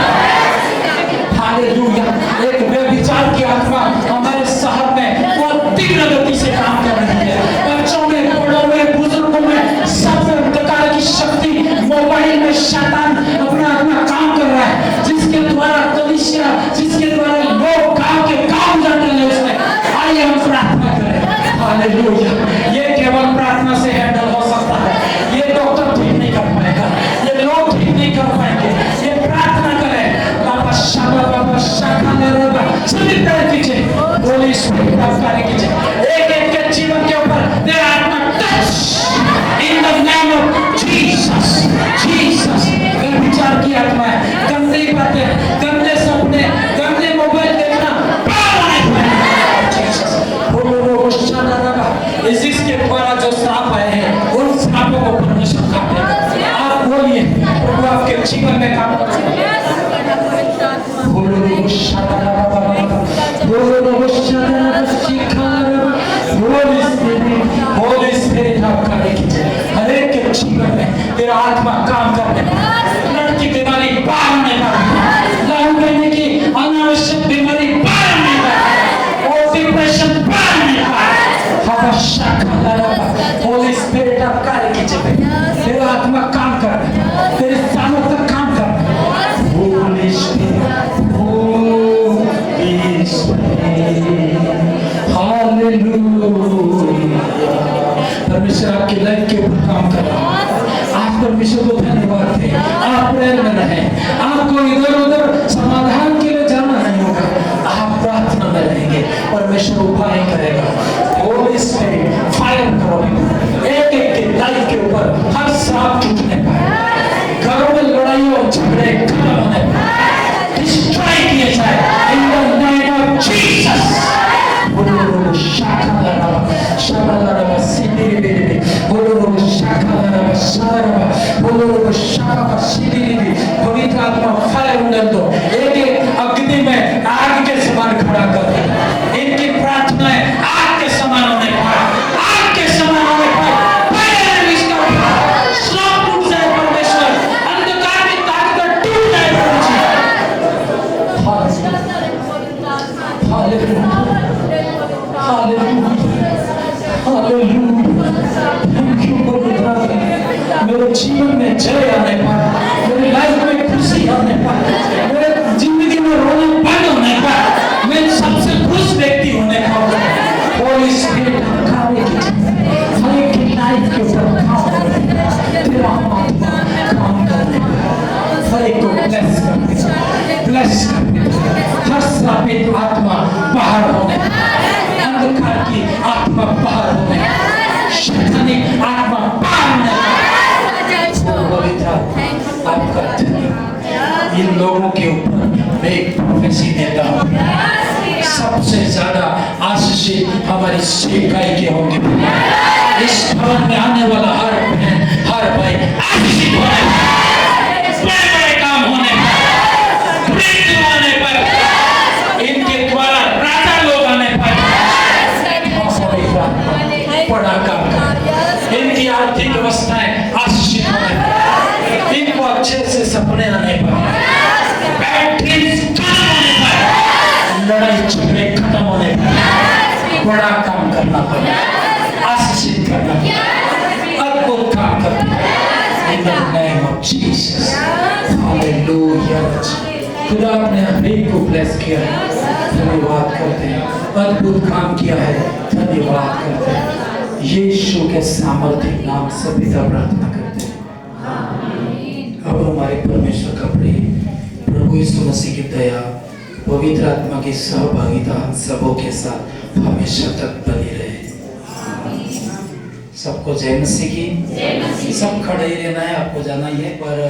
हालेलुया। एक व्यभिचार की आत्मा हमारे शहर में बहुत तीव्र गति से काम कर रही है। बच्चों में, बड़ों में, बुजुर्गों में, सब अंधकार की शक्ति, मोबाइल में शैतान अपना काम कर रहा है, जिसके द्वारा कलीसिया, जिसके द्वारा लोग गांव के काम जाने लगे उसमें। आइए हम प्रार्थना करें। हालेलुया। ये केवल प्रार्थना से हैंडल हो सकता है। ये डॉक्टर ठीक नहीं कर पाएगा, ये लोग ठीक नहीं कर पाएंगे। ये प्रार्थना करें। बाबा शाबा बाबा शाखा नरबा सभी तरह कीजिए। होली स्पिरिट आप कार्य कीजिए एक एक के जीवन के ऊपर। देयर आत्मा touch in the name of Jesus. Jesus. व्यभिचार की आत्मा है, गंदी बातें, गंदे सपने, गंदे मोबाइल देखना इसके द्वारा जो श्राप आए हैं उन श्रापों को परमेश्वर काटे। आप बोलिए प्रभु आपके जीवन में काम करें। होली स्पिरिट आप कार्य कीजिए हर एक के जीवन में। तेरा आत्मा काम करने पर, ब्लड की बीमारी बाहर होने पर, लहू बहने की अनावश्यक बीमारी बाहर होने पर, और डिप्रेशन बाहर होने पर, होली स्पिरिट आप कार्य कीजिए। तेरा आत्मा काम कर, तेरे सालों तक काम कर। Holi spirit, Holi spirit, hallelujah. परमेश्वर आपकी लाइफ के ऊपर काम कर रहा है। आप परमेश्वर को धन्यवाद दें। आप प्रेयर में रहें। आपको इधर उधर समाधान के लिए जाना नहीं होगा, आप प्रार्थना में रहेंगे, परमेश्वर उपाय करेगा। होली स्पिरिट फायर करो एक एक के लाइफ के ऊपर। हर श्राप टूटने पर, घरों में लड़ाई और झगड़े खत्म होने पर डिस्ट्रॉय किए जाए in the name of Jesus. बोलो शाखा लड़ा शाखा लड़ा सीधी बोलो शाखा लड़ा सारा बोलो शाखा सीधी। पवित्र आत्मा फायर उड़ल दो। एक एक अग्नि में आग के समान खड़ा कर दे। इनकी प्रार्थनाएं आग के समान होने पर, आग के समान होने पर फायर इसका श्राप टूट जाए परमेश्वर। अंधकार की ताकत टूट जाए परमेश्वर। Hallelujah hallelujah hallelujah. Thank you पवित्र। मेरे जीवन में जय आने पर, मेरी लाइफ में खुशी आने पर, मेरे जिंदगी में रोना बंद होने पर, मैं सबसे खुश व्यक्ति होने पर, होली स्पिरिट कार्य कीजिए हर एक की लाइफ के ऊपर काम करें। तेरा आत्मा काम करने पर हर एक को ब्लेस करने हर श्रापित आत्मा बाहर होने, अंधकार की आत्मा बाहर होने, शैतानी आत्मा बाहर होने। आपका धन्यवाद। इन लोगों के ऊपर मैं एक प्रोफेसी देता हूँ, सबसे ज्यादा आशीषित हमारी सेवकाई के होंगे। इस भवन में आने वाला हर बहन हर भाई आशीषित होने, बड़े काम होने, आने पर, इनके द्वारा राजा लोग आने पर बड़ा काम कर। इनकी आर्थिक व्यवस्थाएं आशीषित होने पर, इनको अच्छे से सपने आने पर, बैड ड्रीम्स खत्म होने पर, लड़ाई झगड़े खत्म होने पर, बड़ा काम करना पड़ेगा, आशीषित करना पड़ेगा, अद्भुत काम करना पड़ेगा। In the name of Jesus. Hallelujah. खुदा आपने हर एक को ब्लेस किया है, धन्यवाद करते हैं। अद्भुत काम किया है, धन्यवाद करते हैं। यीशु के सामर्थ्य नाम से पिता प्रार्थना करते हैं। अब हमारे परमेश्वर का प्रेम, प्रभु यीशु मसीह की दया, पवित्र आत्मा की सहभागिता हम सबों के साथ हमेशा तक बनी रहे। सबको जय मसीह की। सब खड़े ही रहना है, आपको जाना ही है पर